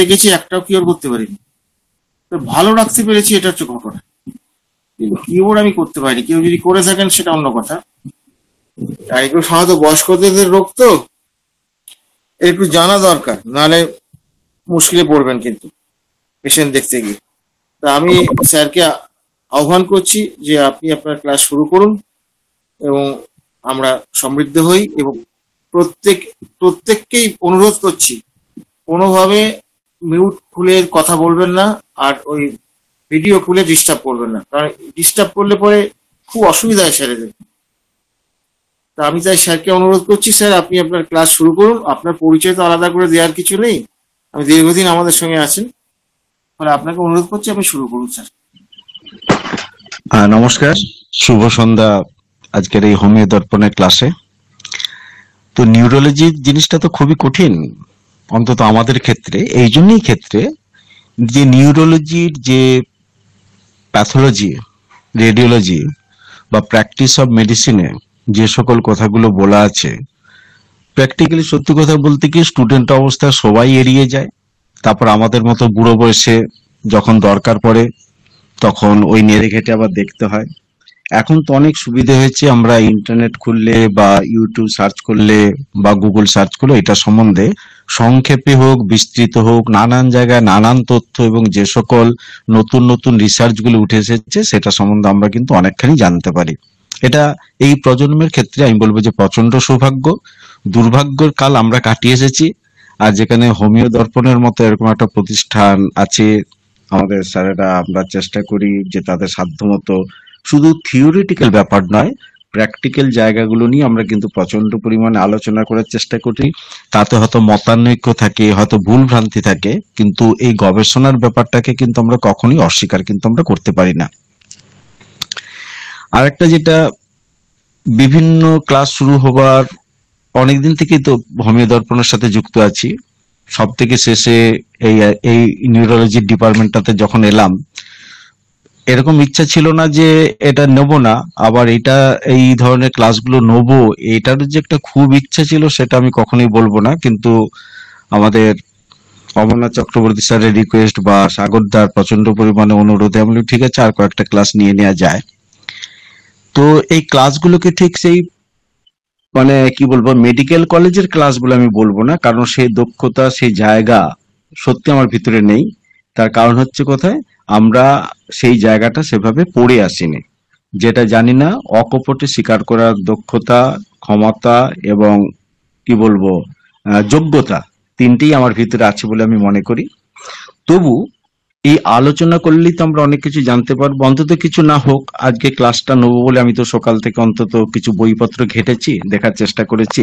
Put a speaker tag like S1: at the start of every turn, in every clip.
S1: দেখেছি একটাও কিওর করতে পারিনি। তো ভালো রাখতে পেরেছি, এটা হচ্ছে ঘটনা, কিন্তু কিওর আমি করতে পারিনি। কেউ যদি করে থাকেন সেটা অন্য কথা। আর এগুলো সাধারণত বয়স্কদের রোগ, তো একটু জানা দরকার, নাহলে মুশকিলে পড়বেন কিন্তু পেশেন্ট দেখতে গিয়ে। তা আমি স্যারকে আহ্বান করছি যে আপনি আপনার ক্লাস শুরু করুন এবং আমরা সমৃদ্ধ হই। এবং প্রত্যেককেই অনুরোধ করছি, কোনোভাবে মিউট খুলে কথা বলবেন না, আর ওই ভিডিও খুলে ডিস্টার্ব করবেন না, কারণ ডিস্টার্ব করলে পরে খুব অসুবিধা হয় স্যারেদের। তা আমি তাই স্যারকে অনুরোধ করছি, স্যার আপনি আপনার ক্লাস শুরু করুন। আপনার পরিচয় তো আলাদা করে দেওয়ার কিছু নেই, আমি দীর্ঘদিন আমাদের সঙ্গে আছেন, ফলে আপনাকে অনুরোধ করছি আপনি শুরু করুন স্যার।
S2: নমস্কার, শুভ সন্ধ্যা আজকের এই হোমিও দর্পণের ক্লাসে। তো নিউরোলজি জিনিসটা তো খুবই কঠিন, অন্তত আমাদের ক্ষেত্রে। এই জন্যই ক্ষেত্রে যে নিউরোলজির যে প্যাথোলজি, রেডিওলজি বা প্র্যাকটিস অফ মেডিসিনে যে সকল কথাগুলো বলা আছে, প্র্যাকটিক্যালি সত্যি কথা বলতে কি স্টুডেন্ট অবস্থায় সবাই এড়িয়ে যায়। তারপর আমাদের মতো বুড়ো বয়সে যখন দরকার পড়ে তখন ওই নেড়ে ঘেটে আবার দেখতে হয়। এখন তো অনেক সুবিধা হয়েছে, আমরা ইন্টারনেট খুললে বা ইউটিউব সার্চ করলে বা গুগল সার্চ করলে এটা সম্বন্ধে সংক্ষেপে হোক বিস্তৃত হোক নানান জায়গায় নানান তথ্য এবং যে সকল নতুন নতুন রিসার্চ গুলো উঠে এসেছে সেটা সম্বন্ধে আমরা কিন্তু অনেকখানি জানতে পারি। এটা এই প্রজন্মের ক্ষেত্রে আমি বলবো যে প্রচন্ড সৌভাগ্য। দুর্ভাগ্যের কাল আমরা কাটিয়ে এসেছি। আর যেখানে হোমিও দর্পণের মতো এরকম একটা প্রতিষ্ঠান আছে, আমাদের স্যারেরা আমরা চেষ্টা করি যে তাদের সাধ্যমতো শুধু থিওরিটিক্যাল ব্যাপার নয়, প্র্যাকটিক্যাল জায়গাগুলো নিয়ে আমরা কিন্তু প্রচন্ড পরিমাণে আলোচনা করার চেষ্টা করি। তাতে হয়তো মতানৈক্য থাকে, হয়তো ভুল ভ্রান্তি থাকে, কিন্তু এই গবেষণার ব্যাপারটাকে কিন্তু আমরা কখনোই অস্বীকার কিন্তু আমরা করতে পারি না। আরেকটা যেটা, বিভিন্ন ক্লাস শুরু হবার অনেকদিন থেকেই তো হোমিও দর্পণের সাথে যুক্ত আছি। সব থেকে শেষে এই এই নিউরোলজির ডিপার্টমেন্টটাতে যখন এলাম, এরকম ইচ্ছা ছিল না যে এটা নেব না, আবার এটা এই ধরনের ক্লাসগুলো নেবো, এটার যে একটা খুব ইচ্ছা ছিল সেটা আমি কখনোই বলবো না। কিন্তু আমাদের অমরনাথ চক্রবর্তী স্যারের রিকোয়েস্ট বা সাগরদার প্রচন্ড পরিমাণে অনুরোধে আমি বললাম, ঠিক আছে আর কয়েকটা ক্লাস নিয়ে নেওয়া যায়। তো এই ক্লাসগুলোকে ঠিক সেই মানে কি বলবো, মেডিকেল কলেজের ক্লাসগুলো আমি বলবো না, কারণ সেই দক্ষতা সেই জায়গা সত্যি আমার ভিতরে নেই। তার কারণ হচ্ছে কোথায়, আমরা সেই জায়গাটা সেভাবে পড়ে আসিনি। যেটা জানি না, অকপটে স্বীকার করার দক্ষতা, ক্ষমতা এবং কি বলবো যোগ্যতা, তিনটেই আমার ভিতরে আছে বলে আমি মনে করি। তবু এই আলোচনা করলেই তো আমরা অনেক কিছু জানতে পারবো, অন্তত কিছু না হোক আজকে ক্লাসটা নেবো বলে আমি তো সকাল থেকে অন্তত কিছু বইপত্র ঘেটেছি, দেখার চেষ্টা করেছি,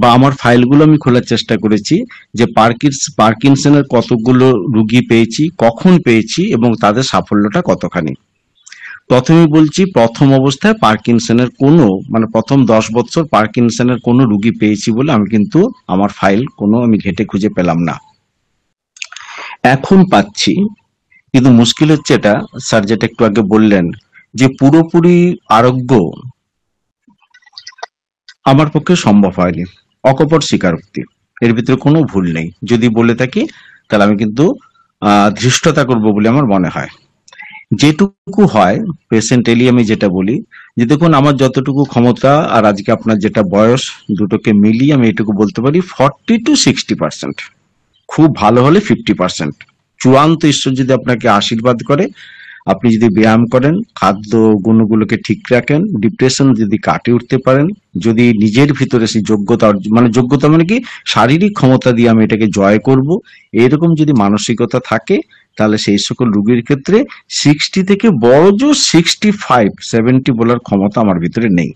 S2: বা আমার ফাইলগুলো আমি খোলার চেষ্টা করেছি যে পার্কিনসনের কতগুলো রুগী পেয়েছি, কখন পেয়েছি এবং তাদের সাফল্যটা কতখানি। প্রথমে বলছি, প্রথম অবস্থায় পার্কিনসনের কোনো মানে প্রথম 10 বছর পার্কিনসনের কোনো রুগী পেয়েছি বলে আমি কিন্তু আমার ফাইল কোনো আমি ঘেটে খুঁজে পেলাম না। এখন পাচ্ছি, কিন্তু মুশকিল হচ্ছে এটা, স্যার যেটা একটু আগে বললেন যে পুরোপুরি আরোগ্য আমার পক্ষে সম্ভব হয়নি। অকপট স্বীকারোক্তি, এর ভিতরে কোনো ভুল নেই। যদি বলে থাকি তাহলে আমি কিন্তু ধৃষ্টতা করব বলে আমার মনে হয়। যেটুকু হয় পেশেন্ট এলি আমি যেটা বলি যে দেখুন আমার যতটুকু ক্ষমতা আর আজকে আপনার যেটা বয়স, দুটোকে মিলিয়ে আমি এটুকু বলতে পারি 40 to 60%, খুব ভালো হলে 50%। চূড়ান্ত ঈশ্বর যদি আপনাকে আশীর্বাদ করে, আপনি যদি ব্যায়াম করেন, খাদ্য গুণগুলোকে ঠিক রাখেন, ডিপ্রেশন যদি কাটিয়ে উঠতে পারেন, যদি নিজের ভিতরে সেই যোগ্যতা মানে যোগ্যতা মানে কি শারীরিক ক্ষমতা দিয়ে আমি এটাকে জয় করব, এরকম যদি মানসিকতা থাকে, তাহলে সেই সকল রোগীর ক্ষেত্রে 60 থেকে বড় জোর 65-70 বলার ক্ষমতা আমার ভিতরে নেই।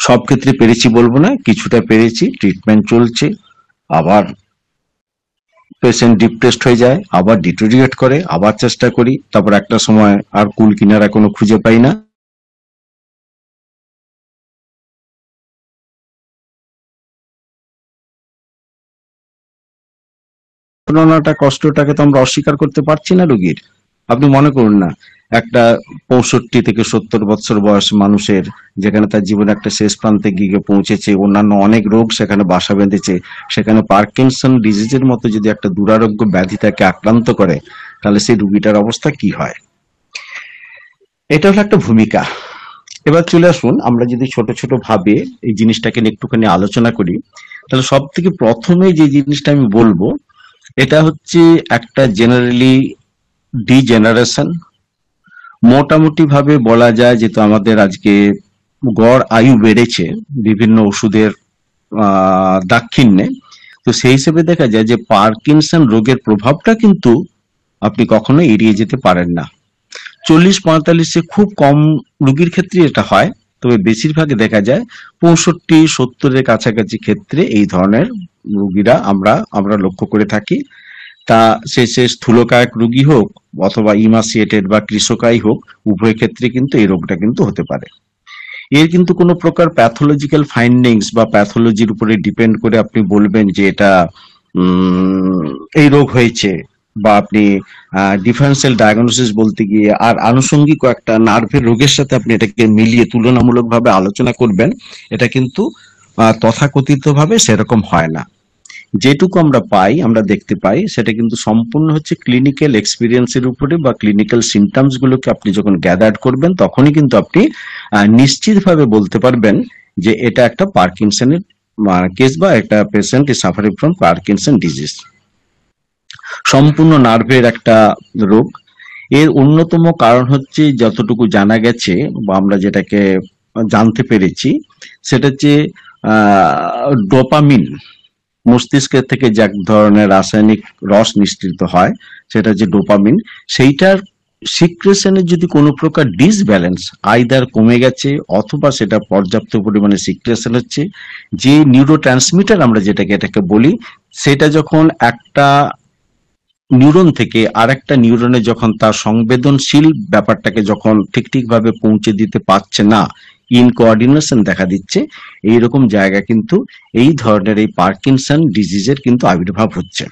S2: সব ক্ষেত্রে পেরেছি বলবো না, কিছুটা পেরেছি, ট্রিটমেন্ট চলছে। আবার পেশেন্ট ডিপ্রেসড হয়ে যায়, আবার ডিটোরিয়েট করে, আবার চেষ্টা করি, তারপর একটা সময় আর কুল কিনারা কোনো খুঁজে পাই না। যন্ত্রণাটা কষ্টটাকে তো আমরা অস্বীকার করতে পারছি না রোগীর। আপনি মনে করুন না, একটা 65 থেকে 70 বছর বয়স মানুষের, যেখানে তার জীবনে একটা শেষ প্রান্তে গিয়ে পৌঁছেছে, অন্যান্য অনেক রোগ সেখানে বাসা বেঁধেছে, সেখানে পার্কিনসন ডিজিজের মতো যদি একটা দুরারোগ্য ব্যাধি তাকে আক্রান্ত করে, তাহলে সেই রুগীটার অবস্থা কি হয়। এটা হলো একটা ভূমিকা। এবার চলে আসুন, আমরা যদি ছোট ছোট ভাবে এই জিনিসটাকে নিয়ে একটুখানি আলোচনা করি, তাহলে সব থেকে প্রথমে যে জিনিসটা আমি বলবো, এটা হচ্ছে একটা জেনারেলি ডিজেনারেশন। মোটামুটি ভাবে বলা যায়, যেহেতু আমাদের আজকে গড় আয়ু বেড়েছে বিভিন্ন ওষুধের দাক্ষিণ্যে, তো সেই হিসেবে দেখা যায় যে পার্কিনসন রোগের প্রভাবটা কিন্তু আপনি কখনো এড়িয়ে যেতে পারেন না। 40-45 খুব কম রোগীর ক্ষেত্রে এটা হয়, তবে বেশিরভাগে দেখা যায় 65-70-এর কাছাকাছি ক্ষেত্রে এই ধরনের রোগীরা আমরা লক্ষ্য করে থাকি। তা সে স্থূলকায়ক রোগী হোক অথবা ইমাসিয়েটেড বা কৃষকাই হোক, উভয় ক্ষেত্রে কিন্তু এই রোগটা কিন্তু হতে পারে। এর কিন্তু কোনো প্রকার প্যাথোলজিক্যাল ফাইন্ডিংস বা প্যাথোলজির উপরে ডিপেন্ড করে আপনি বলবেন যে এটা এই রোগ হয়েছে, বা আপনি ডিফারেন্সিয়াল ডায়াগনোসিস বলতে গিয়ে আর আনুষঙ্গিক কয়েকটা নার্ভের রোগের সাথে আপনি এটাকে মিলিয়ে তুলনামূলকভাবে আলোচনা করবেন, এটা কিন্তু তথাকথিতভাবে সেরকম হয় না। যেটুকু আমরা দেখতে পাই সেটা কিন্তু সম্পূর্ণ হচ্ছে ক্লিনিক্যাল এক্সপিরিয়েন্সের উপরে বা ক্লিনিক্যাল সিমটমস গুলোকে আপনি যখন গ্যাদার করবেন, তখনই কিন্তু আপনি নিশ্চিতভাবে বলতে পারবেন যে এটা একটা পার্কিনসনের কেস বা একটা patient is suffering from Parkinson disease. সম্পূর্ণ নার্ভের একটা রোগ। এর অন্যতম কারণ হচ্ছে, যতটুকু জানা গেছে বা আমরা যেটাকে জানতে পেরেছি, সেটা হচ্ছে ডোপামিন। মস্তিষ্কের থেকে যে এক ধরনের রাসায়নিক রস নিঃসৃত হয়, সেটা হচ্ছে ডোপামিন। সেইটার সিক্রেশনের যদি কোনো প্রকার ডিসব্যালেন্স আইদার কমে গেছে অথবা সেটা পর্যাপ্ত পরিমাণে সিক্রেশন হচ্ছে, যে নিউরো ট্রান্সমিটার আমরা এটাকে বলি, সেটা যখন একটা নিউরন থেকে আরেকটা নিউরনে যখন তার সংবেদনশীল ব্যাপারটাকে যখন ঠিকভাবে পৌঁছে দিতে পারছে না, ইনকোঅর্ডিনেশন দেখা দিচ্ছে, এইরকম জায়গা কিন্তু এই ধরনের এই পার্কিনসন ডিজিজের কিন্তু আবির্ভাব হচ্ছে।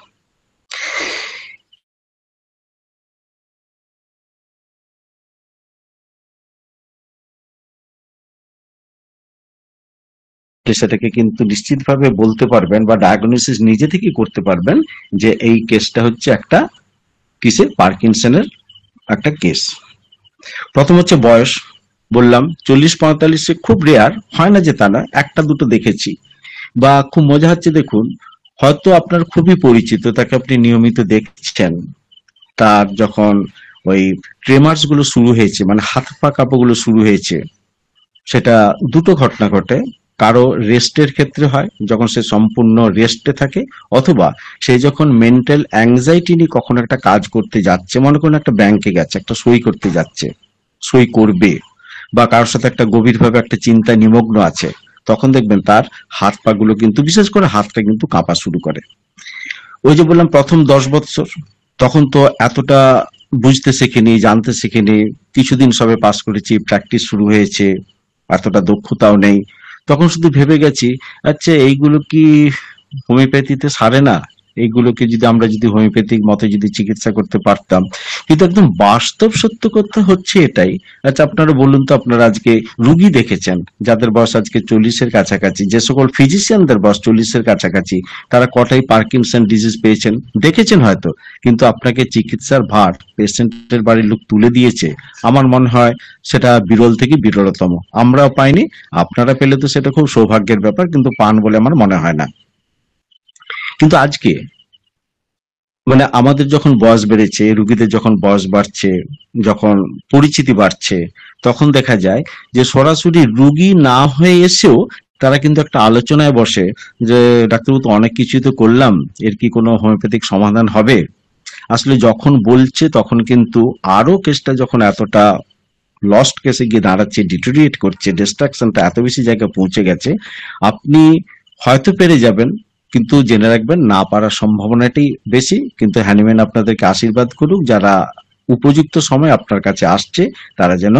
S2: সেটাকে কিন্তু নিশ্চিতভাবে বলতে পারবেন বা ডায়াগনোসিস নিজে থেকে করতে পারবেন যে এই কেসটা হচ্ছে একটা কিসের, পার্কিনসনের একটা কেস। প্রথম হচ্ছে বয়স। বললাম 40-45 খুব রেয়ার, হয় না যে তা না, একটা দুটো দেখেছি। বা খুব মজা হচ্ছে, দেখুন, হয়তো আপনার খুবই পরিচিত, তাকে আপনি নিয়মিত দেখছেন, তার যখন ওই ট্রেমার্স গুলো শুরু হয়েছে, মানে হাত পা কাঁপাগুলো শুরু হয়েছে, সেটা দুটো ঘটনা ঘটে। কারো রেস্টের ক্ষেত্রে হয়, যখন সে সম্পূর্ণ রেস্টে থাকে, অথবা সে যখন মেন্টাল অ্যাংজাইটি নিয়ে কখনো একটা কাজ করতে যাচ্ছে, মনে করুন একটা ব্যাংকে গেছে, একটা সই করতে যাচ্ছে, সই করবে, বা কারোর সাথে একটা গভীরভাবে একটা চিন্তা নিমগ্ন আছে, তখন দেখবেন তার হাত পা গুলো কিন্তু, বিশেষ করে হাতটা কিন্তু কাঁপা শুরু করে। ওই যে বললাম প্রথম 10 বছর, তখন তো এতটা বুঝতে শেখেনি, জানতে শেখেনি, কিছুদিন সবে পাস করেছি, প্র্যাকটিস শুরু হয়েছে, এতটা দক্ষতাও নেই, তখন শুধু ভেবে গেছি, আচ্ছা এইগুলো কি হোমিওপ্যাথিতে সারে না, এইগুলোকে যদি আমরা হোমিওপ্যাথিক মতে যদি চিকিৎসা করতে পারতাম। কিন্তু একদম বাস্তব সত্য কথা হচ্ছে এটাই। আচ্ছা আপনারা বলুন তো, আপনারা আজকে রুগী দেখেছেন যাদের বয়স আজকে 40-এর কাছাকাছি, যে সকল ফিজিশিয়ানদের বয়স 40-এর কাছাকাছি, তারা কটাই পার্কিনসন ডিজিজ পেয়েছেন দেখেছেন হয়তো, কিন্তু আপনাকে চিকিৎসার ভার পেশেন্টের বাড়ির লোক তুলে দিয়েছে, আমার মনে হয় সেটা বিরল থেকে বিরলতম। আমরাও পাইনি, আপনারা পেলে তো সেটা খুব সৌভাগ্যের ব্যাপার, কিন্তু পান বলে আমার মনে হয় না। কিন্তু আজকে মানে আমাদের যখন বয়স বেড়েছে, রুগীদের যখন বয়স বাড়ছে, যখন পরিচিতি বাড়ছে, তখন দেখা যায় যে সরাসরি রুগী না হয়ে এসেও তারা কিন্তু একটা আলোচনায় বসে যে ডাক্তারবাবু তো অনেক কিছুই তো করলাম, এর কি কোনো হোমিওপ্যাথিক সমাধান হবে। আসলে যখন বলছে তখন কিন্তু আরো কেসটা যখন এতটা লস্ট কেসে গিয়ে দাঁড়াচ্ছে, ডিটোরিয়েট করছে, ডিস্ট্রাকশনটা এত বেশি জায়গায় পৌঁছে গেছে, আপনি হয়তো পেরে যাবেন, কিন্তু জেনে রাখবেন না পারার সম্ভাবনাটাই বেশি। কিন্তু হ্যানিম্যান আপনাদেরকে আশীর্বাদ করুক, যারা উপযুক্ত সময় আপনার কাছে আসছে, তারা যেন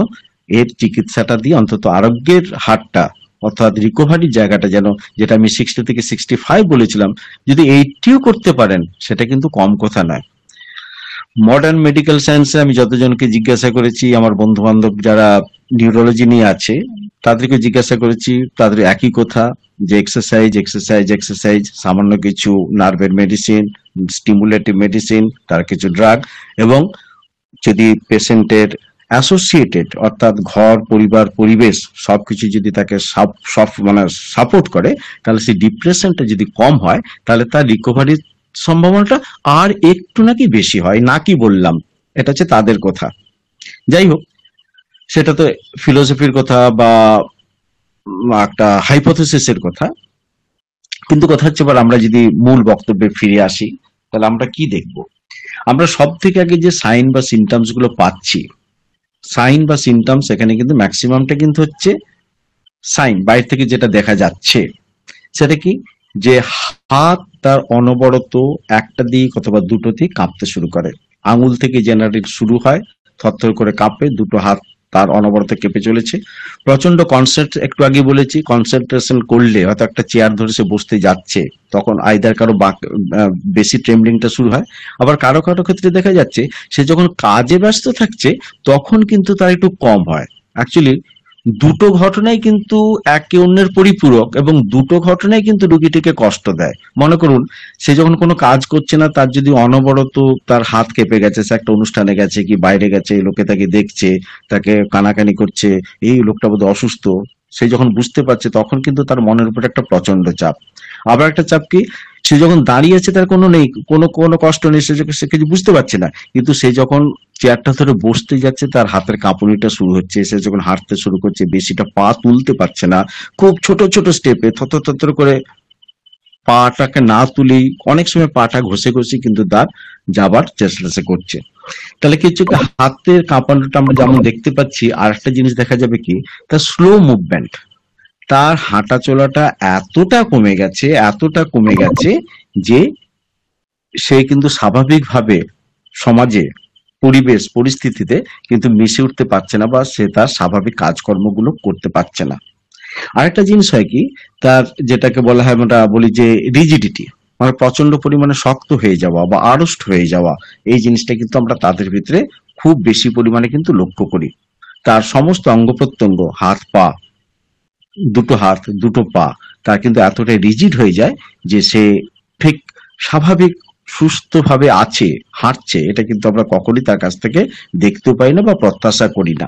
S2: এর চিকিৎসাটা দিয়ে অন্তত আরোগ্যের হারটা, অর্থাৎ রিকভারির জায়গাটা যেন, যেটা আমি 60 থেকে 65 বলেছিলাম, যদি 80ও করতে পারেন, সেটা কিন্তু কম কথা নয়। মডার্ন মেডিকেল সায়েন্সে আমি যতজনকে জিজ্ঞাসা করেছি, আমার বন্ধু বান্ধব যারা নিউরোলজি নিয়ে আছে তাদেরকে জিজ্ঞাসা করেছি, তাদের একই কথা যে এক্সারসাইজ এক্সারসাইজ এক্সারসাইজ, সামান্য কিছু নার্ভের মেডিসিন, স্টিমুলেটিভ মেডিসিন, তার কিছু ড্রাগ, এবং যদি পেশেন্টের অ্যাসোসিয়েটেড অর্থাৎ ঘর পরিবার পরিবেশ সবকিছু যদি তাকে সব মানে সাপোর্ট করে, তাহলে সেই ডিপ্রেশনটা যদি কম হয় তাহলে তার রিকভারির সম্ভাবনাটা আর একটু নাকি বেশি হয়, নাকি বললাম, এটা হচ্ছে তাদের কথা। যাই হোক, সেটা তো ফিলোসফির কথা বা একটা হাইপোথেসিসের কথা। কিন্তু কথা হচ্ছে, এবার আমরা যদি মূল বক্তব্যে ফিরে আসি, তাহলে আমরা কি দেখব? আমরা সব থেকে আগে যে সাইন বা সিমটমস গুলো পাচ্ছি, সাইন বা সিমটমস, এখানে কিন্তু ম্যাক্সিমামটা কিন্তু হচ্ছে সাইন, বাইরে থেকে যেটা দেখা যাচ্ছে সেটা কি, যে হাত তার অনবরত একটা দিক অথবা দুটো দিক কাঁপতে শুরু করে। আঙুল থেকে জেনারেট শুরু হয়, থরথর করে কাঁপে, দুটো হাত তার অনবরত কেঁপে চলেছে। প্রচন্ড একটু আগে বলেছি, কনসেন্ট্রেশন করলে হয়তো একটা চেয়ার ধরে সে বসতে যাচ্ছে, তখন আইদার কারো বেশি ট্রেমলিংটা শুরু হয়। আবার কারো কারো ক্ষেত্রে দেখা যাচ্ছে সে যখন কাজে ব্যস্ত থাকছে তখন কিন্তু তার একটু কম হয়। অ্যাকচুয়ালি দুটো ঘটনাই কিন্তু একে অন্যের পরিপূরক, এবং দুটো ঘটনাই কিন্তু রুগীটিকে কষ্ট দেয়। মনে করুন, সে যখন কোনো কাজ করছে না, তার যদি অনবরত তার হাত কেঁপে গেছে, সে একটা অনুষ্ঠানে গেছে কি বাইরে গেছে, লোকে তাকে দেখছে, তাকে কানাকানি করছে, এই লোকটা বোধহয় অসুস্থ, সে যখন বুঝতে পারছে তখন কিন্তু তার মনের উপর একটা প্রচন্ড চাপ। আবার একটা চাপ কি, সে যখন দাঁড়িয়ে আছে তার কোনো নেই, কোনো কোনো কষ্ট নেই, সে কিছু বুঝতে পারছে না, কিন্তু সে যখন চেয়ারটা ধরে বসতে যাচ্ছে তার হাতের কাঁপুনিটা শুরু হচ্ছে, সে যখন হাঁটতে শুরু করছে বেশিটা পা তুলতে পারছে না, খুব ছোট ছোট স্টেপে থর থর করে পাটাকে না তুলেই অনেক সময় পাটা ঘষে ঘষে কিন্তু তার যাবার চেষ্টা সে করছে। তাহলে কি হচ্ছে, হাতের কাঁপানোটা আমরা যেমন দেখতে পাচ্ছি, আর একটা জিনিস দেখা যাবে কি, তার স্লো মুভমেন্ট, তার হাঁটা চলাটা এতটা কমে গেছে যে সে কিন্তু স্বাভাবিকভাবে সমাজে পরিবেশ পরিস্থিতিতে কিন্তু মিশে উঠতে পারছে না, বা সে তার স্বাভাবিক কাজকর্মগুলো করতে পারছে না। আরেকটা জিনিস হয় কি, তার যেটাকে বলা হয়, আমরা বলি যে রিজিডিটি, মানে প্রচন্ড পরিমাণে শক্ত হয়ে যাওয়া বা আড়ষ্ট হয়ে যাওয়া, এই জিনিসটা কিন্তু আমরা তাদের ভিতরে খুব বেশি পরিমাণে কিন্তু লক্ষ্য করি। তার সমস্ত অঙ্গ প্রত্যঙ্গ, হাত পা, দুটো হাত দুটো পা, তার কিন্তু এতটাই রিজিড হয়ে যায় যে সে ঠিক স্বাভাবিক সুস্থভাবে আছে, হাঁটছে, এটা কিন্তু আমরা কখনই তার কাছ থেকে দেখতেও পাই না বা প্রত্যাশা করি না।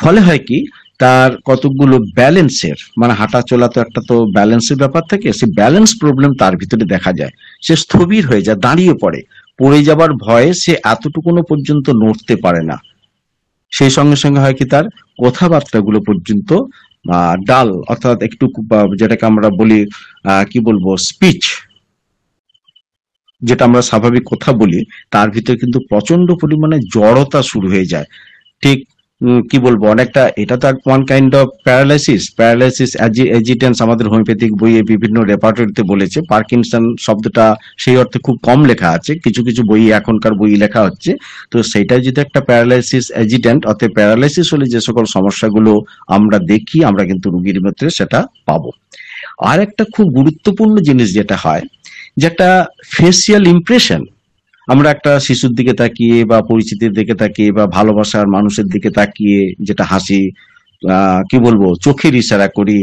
S2: ফলে হয় কি, তার কতগুলো ব্যালেন্সের, মানে হাঁটা চলা তো একটা তো ব্যালেন্সের ব্যাপার থাকে, সে ব্যালেন্স প্রবলেম তার ভিতরে দেখা যায়। সে স্থবির হয়ে যায়, দাঁড়িয়ে পড়ে, পড়ে যাবার ভয়ে সে এতটুকুনো পর্যন্ত নড়তে পারে না। সেই সঙ্গে সঙ্গে হয় কি, তার কথাবার্তাগুলো পর্যন্ত ডাল, অর্থাৎ একটু যেটাকে আমরা বলি কি বলবো, স্পিচ, যেটা আমরা স্বাভাবিক কথা বলি, তার ভিতরে কিন্তু প্রচন্ড পরিমাণে জড়তা শুরু হয়ে যায়। ঠিক কি বলবো, অনেকটা, এটা তো ওয়ান কাইন্ড অফ প্যারালাইসিস এজিটেন্স, আমাদের হোমিওপ্যাথিক বইয়ে বিভিন্ন রেপার্টরিতে বলেছে। পার্কিনসন শব্দটা সেই অর্থে খুব কম লেখা আছে, কিছু কিছু বই, এখনকার বই লেখা হচ্ছে। তো সেটাই যদি একটা প্যারালাইসিস এজিটেন্ট, অর্থাৎ প্যারালাইসিস হলে যে সকল সমস্যাগুলো আমরা দেখি, আমরা কিন্তু রোগীর মধ্যে সেটা পাবো। আর একটা খুব গুরুত্বপূর্ণ জিনিস যেটা হয়, যেটা ফেসিয়াল ইমপ্রেশন, আমরা একটা শিশুর দিকে তাকিয়ে বা পরিচিতির দিকে তাকিয়ে বা ভালোবাসার মানুষের দিকে তাকিয়ে যেটা হাসি, কি বলবো, চোখের ইশারা করি,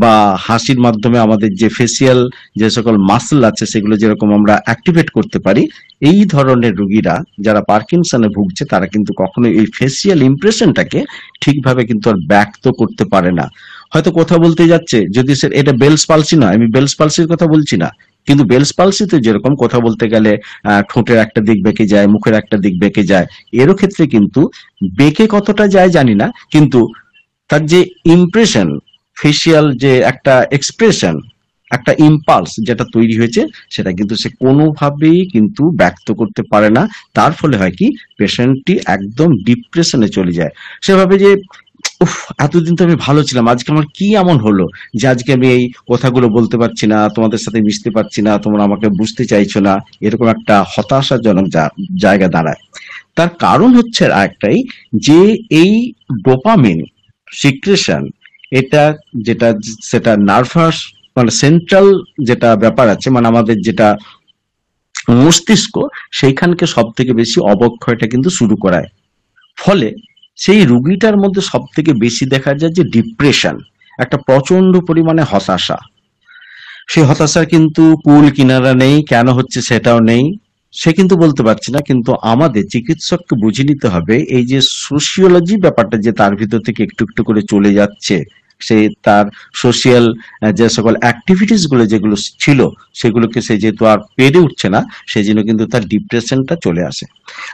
S2: বা হাসির মাধ্যমে আমাদের যে ফেসিয়াল যে সকল মাসল আছে সেগুলো যেরকম আমরা অ্যাক্টিভেট করতে পারি, এই ধরনের রোগীরা যারা পার্কিনসনে ভুগছে তারা কিন্তু কখনো এই ফেসিয়াল ইমপ্রেশনটাকে ঠিকভাবে কিন্তু আর ব্যক্ত করতে পারে না। হয়তো কথা বলতে যাচ্ছে, যদি সে, এটা বেলস পালসি না, আমি বেলস পালসির কথা বলছি না, কিন্তু বেলস পালসিতে যেরকম কথা বলতে গেলে ঠোঁটের একটা দিক বেঁকে যায়, মুখের একটা দিক বেঁকে যায়, এরও ক্ষেত্রে কিন্তু বেঁকে কতটা যায় জানি না, কিন্তু তার যে ইমপ্রেশন, ফেসিয়াল যে একটা এক্সপ্রেশন, একটা ইম্পালস যেটা তৈরি হয়েছে, সেটা কিন্তু সে কোনোভাবেই কিন্তু ব্যক্ত করতে পারে না। তার ফলে হয় কি, পেশেন্টটি একদম ডিপ্রেশনে চলে যায়। সেভাবে যে উফ, এতদিন তো আমি ভালো ছিলাম, আজকে আমার কি এমন হলো যে আজকে আমি এই কথাগুলো বলতে পারছি না, তোমাদের সাথে মিশতে পারছি না, তোমরা আমাকে বুঝতে চাইছো না, এরকম একটা হতাশাজনক জায়গা দাঁড়ায়। তার কারণ হচ্ছে একটাই, যে এই ডোপামিন সিক্রেশন, এটা যেটা, সেটা নার্ভাস, মানে সেন্ট্রাল যেটা ব্যাপার আছে, মানে আমাদের যেটা মস্তিষ্ক সেইখানকে সব থেকে বেশি অবক্ষয়টা কিন্তু শুরু করায়। ফলে সেই রুগীটার মধ্যে সব থেকে বেশি দেখা যায় যে ডিপ্রেশন, একটা প্রচন্ড পরিমাণে হতাশা। সেই হতাশার কিন্তু কুল কিনারা নেই, কেন হচ্ছে সেটাও নেই, সে কিন্তু বলতে পারছে না। কিন্তু আমাদের চিকিৎসককে বুঝে নিতে হবে এই যে সোশিওলজি ব্যাপারটা যে তার ভিতর থেকে একটু একটু করে চলে যাচ্ছে, সে তার সোশিয়াল যে সকল অ্যাক্টিভিটিস গুলো যেগুলো ছিল সেগুলোকে সে যেহেতু আর পেরে উঠছে না, সেই জন্য কিন্তু তার ডিপ্রেশনটা চলে আসে।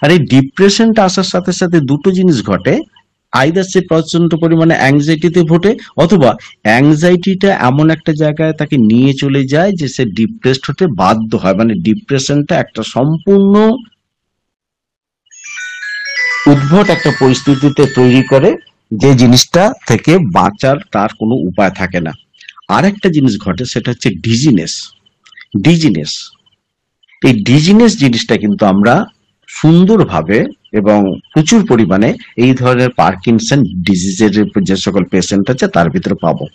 S2: আর এই ডিপ্রেশনটা আসার সাথে সাথে দুটো জিনিস ঘটে, আইদার সে প্রচন্ড পরিমাণে অ্যাংজাইটিতে ভোটে, অথবা অ্যাংজাইটিটা এমন একটা জায়গায় তাকে নিয়ে চলে যায় যে সে ডিপ্রেসড হতে বাধ্য হয়। মানে ডিপ্রেশনটা একটা সম্পূর্ণ উদ্ভট একটা পরিস্থিতিতে তৈরি করে, যে জিনিসটা থেকে বাঁচার তার কোনো উপায় থাকে না। আর একটা জিনিস ঘটে, সেটা হচ্ছে ডিজিনেস। ডিজিনেস, এই ডিজিনেস জিনিসটা কিন্তু আমরা সুন্দরভাবে এবং প্রচুর পরিমাণে এই ধরনের পার্কিনসন ডিজিজের যে সকল পেশেন্ট আছে তার ভিতরে পাবো।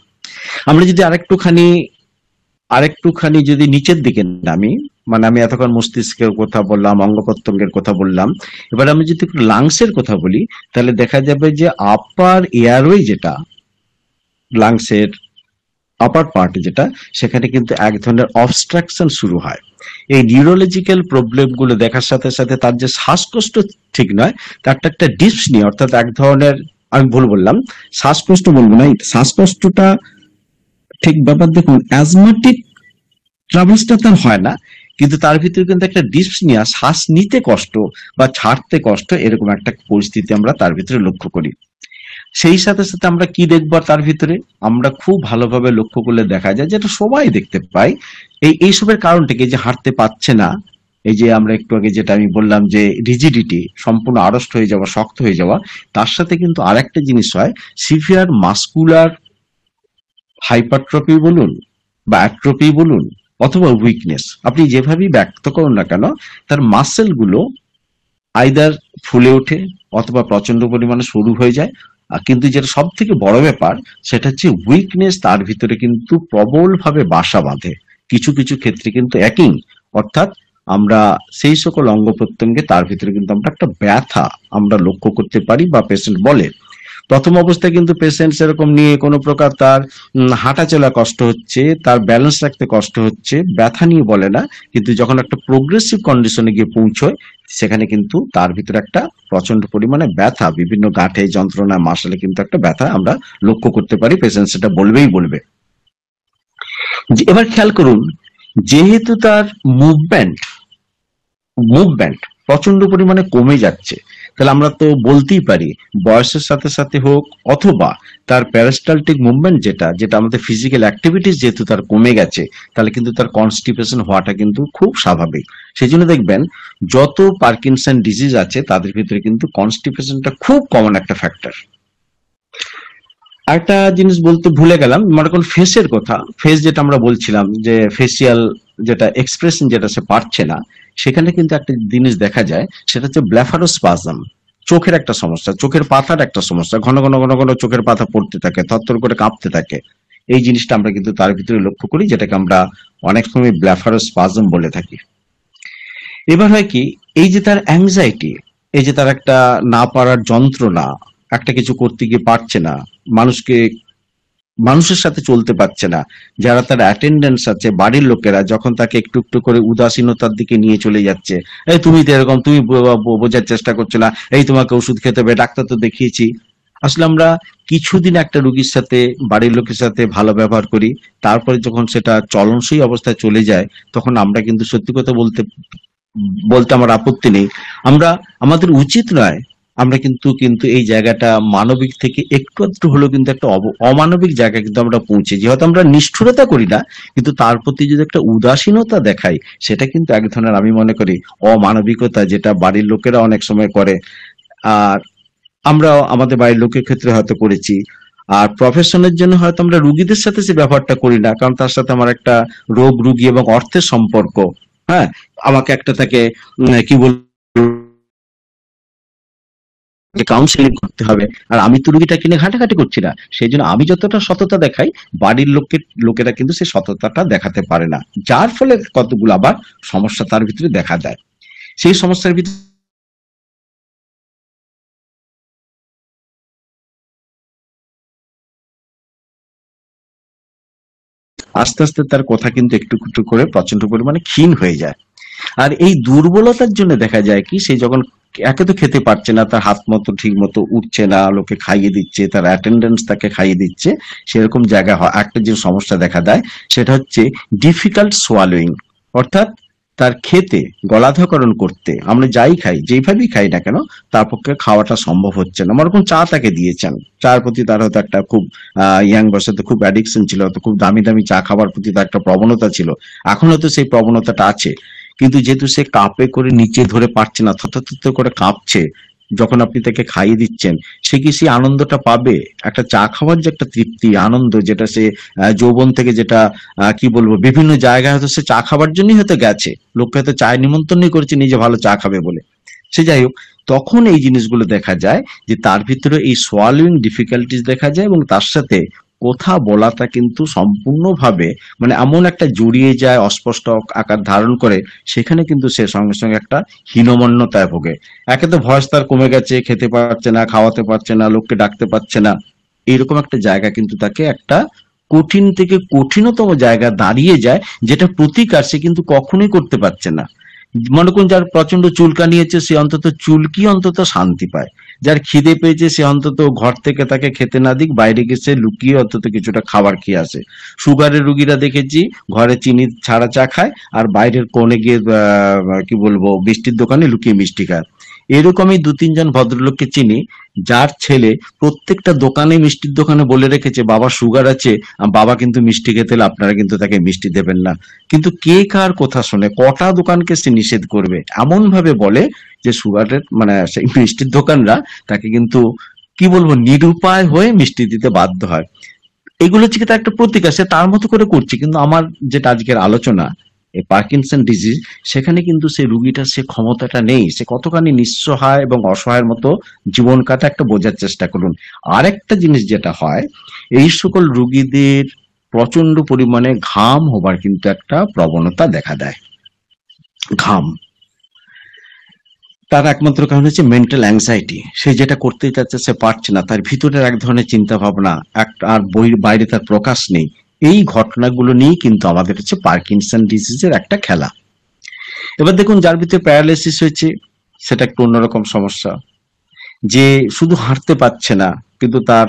S2: আমরা যদি আরেকটুখানি যদি নিচের দিকে নামি, মানে আমি এতক্ষণ মস্তিষ্কের কথা বললাম, অঙ্গ প্রত্যঙ্গের কথা বললাম, এবার আমি যদি একটু লাংসের কথা বলি, তাহলে দেখা যাবে যে আপার এয়ারওয়ে যেটা, লাংসের আপার পার্ট যেটা, সেখানে কিন্তু এক ধরনের অবস্ট্রাকশন শুরু হয়। এই নিউরোলজিক্যাল প্রবলেম গুলো দেখার সাথে সাথে তার যে শ্বাসকষ্ট ঠিক নয়, তারটা একটা ডিসনি, অর্থাৎ এক ধরনের, আমি ভুল বললাম, শ্বাসকষ্ট বলবো না, এই শ্বাসকষ্টটা ঠিক ব্যাপার দেখুন, অ্যাজমাটিক ট্রাভেলসটা তার হয় না, কিন্তু তার ভিতরে কিন্তু একটা ডিসনিয়া, শ্বাস নিতে কষ্ট বা ছাড়তে কষ্ট, এরকম একটা পরিস্থিতি আমরা তার ভিতরে লক্ষ্য করি। সেই সাথে সাথে আমরা কি দেখবো তার ভিতরে, আমরা খুব ভালোভাবে লক্ষ্য করলে দেখা যায়, যেটা সবাই দেখতে পাই, এইসবের কারণটা কি, যে হাঁটতে পারছে না, এই যে আমরা একটু আগে যেটা আমি বললাম যে রিজিডিটি, সম্পূর্ণ আড়ষ্ট হয়ে যাওয়া, শক্ত হয়ে যাওয়া, তার সাথে কিন্তু আরেকটা জিনিস হয়, সিভিয়ার মাসকুলার হাইপারট্রপি বলুন বা অ্যাট্রপি বলুন অথবা উইকনেস, আপনি যেভাবেই ব্যক্ত করুন না কেন, তার মাসেল গুলো আইদার ফুলে ওঠে অথবা প্রচন্ড পরিমাণে সরু হয়ে যায়। কিন্তু যেটা সব থেকে বড় ব্যাপার, সেটা হচ্ছে উইকনেস তার ভিতরে কিন্তু প্রবলভাবে বাসা বাঁধে, কিছু কিছু ক্ষেত্রে কিন্তু একই, অর্থাৎ আমরা সেই সকল অঙ্গ প্রত্যঙ্গে তার ভিতরে কিন্তু আমরা একটা ব্যথা আমরা লক্ষ্য করতে পারি বা পেশেন্ট বলে। প্রথম অবস্থায় কিন্তু পেশেন্ট সেরকম নিয়ে কোনো প্রকার তার হাঁটা চলা কষ্ট হচ্ছে, তার ব্যালেন্স রাখতে কষ্ট হচ্ছে, ব্যথা নিয়ে বলে না। কিন্তু যখন একটা প্রোগ্রেসিভ কন্ডিশনে গিয়ে পৌঁছয়, সেখানে কিন্তু তার ভিতরে একটা প্রচন্ড পরিমাণে ব্যথা, বিভিন্ন গাঁঠে যন্ত্রণা, মাসলে কিন্তু একটা ব্যথা আমরা লক্ষ্য করতে পারি, পেশেন্ট সেটা বলবেই বলবে। এবার খেয়াল করুন, যেহেতু তার মুভমেন্ট মুভমেন্ট প্রচন্ড পরিমাণে কমে যাচ্ছে, তাহলে আমরা তো বলতেই পারি বয়সের সাথে সাথে হোক, অথবা তার প্যারাস্টালটিক মুভমেন্ট যেটা যেটা আমাদের ফিজিক্যাল অ্যাক্টিভিটিস যেহেতু তার কমে গেছে, তাহলে কিন্তু তার কনস্টিপেশন হওয়াটা কিন্তু খুব স্বাভাবিক। সেই জন্য দেখবেন যত পার্কিনসন ডিজিজ আছে তাদের ভিতরে কিন্তু কনস্টিপেশনটা খুব কমন একটা ফ্যাক্টর। আরেকটা জিনিস বলতে ভুলে গেলাম, মনে করুন ফেসের কথা, ফেস যেটা আমরা বলছিলাম যে ফেসিয়াল যেটা এক্সপ্রেশন যেটা সে পারছে না, সেখানে কিন্তু একটা জিনিস দেখা যায়, সেটা হচ্ছে ব্লেফারোস্পাজম, চোখের একটা সমস্যা, চোখের পাতার একটা সমস্যা, ঘন ঘন ঘন ঘন চোখের পাতা পড়তে থাকে, থরথর করে কাঁপতে থাকে। এই জিনিসটা আমরা কিন্তু তার ভিতরে লক্ষ্য করি, যেটাকে আমরা অনেক সময় ব্লেফারোস্পাজম বলে থাকি। এবার হয় কি, এই যে তার অ্যাংজাইটি, এই যে তার একটা না পারার যন্ত্রণা, একটা কিছু করতে গিয়ে পারছে না, মানুষের সাথে চলতে পারছে না, যারা তার অ্যাটেন্ডেন্স আছে, বাড়ির লোকেরা যখন তাকে একটু একটু করে উদাসীনতার দিকে নিয়ে চলে যাচ্ছে, এই তুমি তো এরকম, তুমি বোঝার চেষ্টা করছো না, এই তোমাকে ওষুধ খেতে হবে, ডাক্তার তো দেখিয়েছি। আসলে আমরা কিছুদিন একটা রুগীর সাথে, বাড়ির লোকের সাথে ভালো ব্যবহার করি, তারপরে যখন সেটা চলনসই অবস্থায় চলে যায়, তখন আমরা কিন্তু সত্যি কথা বলতে বলতে আমার আপত্তি নেই, আমাদের উচিত নয়, আমরা কিন্তু কিন্তু এই জায়গাটা মানবিক থেকে একটু একটু হলেও কিন্তু একটা অমানবিক জায়গা কিন্তু আমরা পৌঁছে, যেহেতু আমরা নিষ্ঠুরতা করি না, কিন্তু তার প্রতি যদি একটা উদাসীনতা দেখাই, সেটা কিন্তু এক ধরনের, আমি মনে করি, অমানবিকতা, যেটা বাড়ির লোকেরা অনেক সময় করে। আর আমরা আমাদের বাড়ির লোকের ক্ষেত্রে হয়তো করেছি। আর প্রফেশনের জন্য হয়তো আমরা রুগীদের সাথে সে ব্যাপারটা করি না, কারণ তার সাথে আমার একটা রোগ, রুগী এবং অর্থের সম্পর্ক। হ্যাঁ, আমাকে একটা তাকে কি বল কাউন্সিলিং করতে হবে। আর আমি তো রুগীটা কিনে ঘাটাঘাটি করছি না, সেই জন্য আমি যতটা সততা দেখাই বাড়ির লোকেরা কিন্তু সেই সততাটা দেখাতে পারে না, যার ফলে কতগুলো আবার সমস্যা তার ভিতরে দেখা দেয়। সেই সমস্যার ভিতরে আস্তে আস্তে তার কথা কিন্তু একটু একটু করে প্রচন্ড পরিমাণে ক্ষীণ হয়ে যায়। আর এই দুর্বলতার জন্য দেখা যায় কি, সে যখন একে তো খেতে পারছে না, তার হাত মতো ঠিক মতো উঠছে না, লোকে খাইয়ে দিচ্ছে, তার অ্যাটেন্ডেন্স তাকে খাইয়ে দিচ্ছে, সেরকম জায়গায় একটা যে সমস্যা দেখা দেয় সেটা হচ্ছে ডিফিকাল্ট সোয়ালোয়িং, অর্থাৎ তার খেতে গলাধঃকরণ করতে আমরা যাই খাই যেইভাবেই খাই না কেন তার পক্ষে খাওয়াটা সম্ভব হচ্ছে না। মনে করুন চা তাকে দিয়েছেন, চার প্রতি তার হয়তো একটা খুব ইয়াং বয়সে খুব অ্যাডিকশন ছিল, হয়তো খুব দামি দামি চা খাবার প্রতি তার একটা প্রবণতা ছিল, এখন হয়তো সেই প্রবণতাটা আছে, কিন্তু যেহেতু সে কাপে করে নিচে ধরে পারছে না, থরথর করে কাঁপছে, যখন আপনি তাকে খাইয়ে দিচ্ছেন, সে কি সেই আনন্দটা পাবে? একটা চা খাওয়ার যে একটা তৃপ্তি আনন্দ, যেটা সে যৌবন থেকে যেটা কি বলবো বিভিন্ন জায়গায় হয়তো সে চা খাবার জন্যই হয়তো গেছে, লোককে হয়তো চায়ের নিমন্ত্রণই করেছে নিজে ভালো চা খাবে বলে, সে যাই হোক, তখন এই জিনিসগুলো দেখা যায় যে তার ভিতরে এই সোয়ালুইং ডিফিকাল্টিস দেখা যায়, এবং তার সাথে কথা বলাটা কিন্তু সম্পূর্ণভাবে মানে এমন একটা জড়িয়ে যায়, অস্পষ্ট আকার ধারণ করে, সেখানে কিন্তু সে সঙ্গে সঙ্গে একটা হীনমন্যতায় ভোগে। একে তো ভয়েস তার কমে গেছে, খেতে পারছে না, খাওয়াতে পারছে না, লোককে ডাকতে পারছে না, এইরকম একটা জায়গা কিন্তু তাকে একটা কঠিন থেকে কঠিনতম জায়গা দাঁড়িয়ে যায়, যেটা প্রতিকার সে কিন্তু কখনোই করতে পারছে না। মনে করুন যার প্রচন্ড চুলকানি হচ্ছে সে অন্তত চুলকি অন্তত শান্তি পায়, যার খিদে পেয়েছে সে অন্তত ঘর থেকে তাকে খেতে না দিক বাইরে গেছে লুকিয়ে অন্তত কিছুটা খাবার খেয়ে আসে। সুগারের রুগীরা দেখেছি ঘরে চিনি ছাড়া চা খায় আর বাইরের কোণে গিয়ে কি বলবো মিষ্টির দোকানে লুকিয়ে মিষ্টি খায়। এরকমই দু তিনজন ভদ্রলোককে চিনি যার ছেলে প্রত্যেকটা দোকানে মিষ্টির দোকানে বলে রেখেছে বাবা সুগার আছে, বাবা কিন্তু মিষ্টি খেতে হলে আপনারা কিন্তু তাকে মিষ্টি দেবেন না। কিন্তু কে কার কথা শুনে কটা দোকানকে সে নিষেধ করবে, এমন ভাবে বলে যে সুগারের মানে সেই মিষ্টির দোকানরা তাকে কিন্তু কি বলবো নিরুপায় হয়ে মিষ্টি দিতে বাধ্য হয়। এগুলো হচ্ছে কি তার একটা প্রতিকার, সে তার মতো করে করছে। কিন্তু আমার যেটা আজকের আলোচনা এই পার্কিনসন ডিজিজ, সেখানে কিন্তু সে রুগীটার সে ক্ষমতাটা নেই, সে কতখানি নিঃসহায় এবং অসহায়ের মতো জীবন কাটা একটা বোঝার চেষ্টা করুন। আরেকটা জিনিস যেটা হয়, এই সকল রুগীদের প্রচন্ড পরিমাণে ঘাম হবার কিন্তু একটা প্রবণতা দেখা দেয়। ঘাম তার একমাত্র কারণ হচ্ছে মেন্টাল অ্যাংজাইটি, সে যেটা করতে চাচ্ছে সে পারছে না, তার ভিতরের এক ধরনের চিন্তা ভাবনা, আর বাইরে তার প্রকাশ নেই। এই ঘটনাগুলো নিয়ে কিন্তু আমাদের হচ্ছে পার্কিনসন ডিজিজের একটা খেলা। এবার দেখুন যার ভিতরে প্যারালাইসিস হয়েছে সেটা একটু অন্যরকম সমস্যা, যে শুধু হাঁটতে পারছে না কিন্তু তার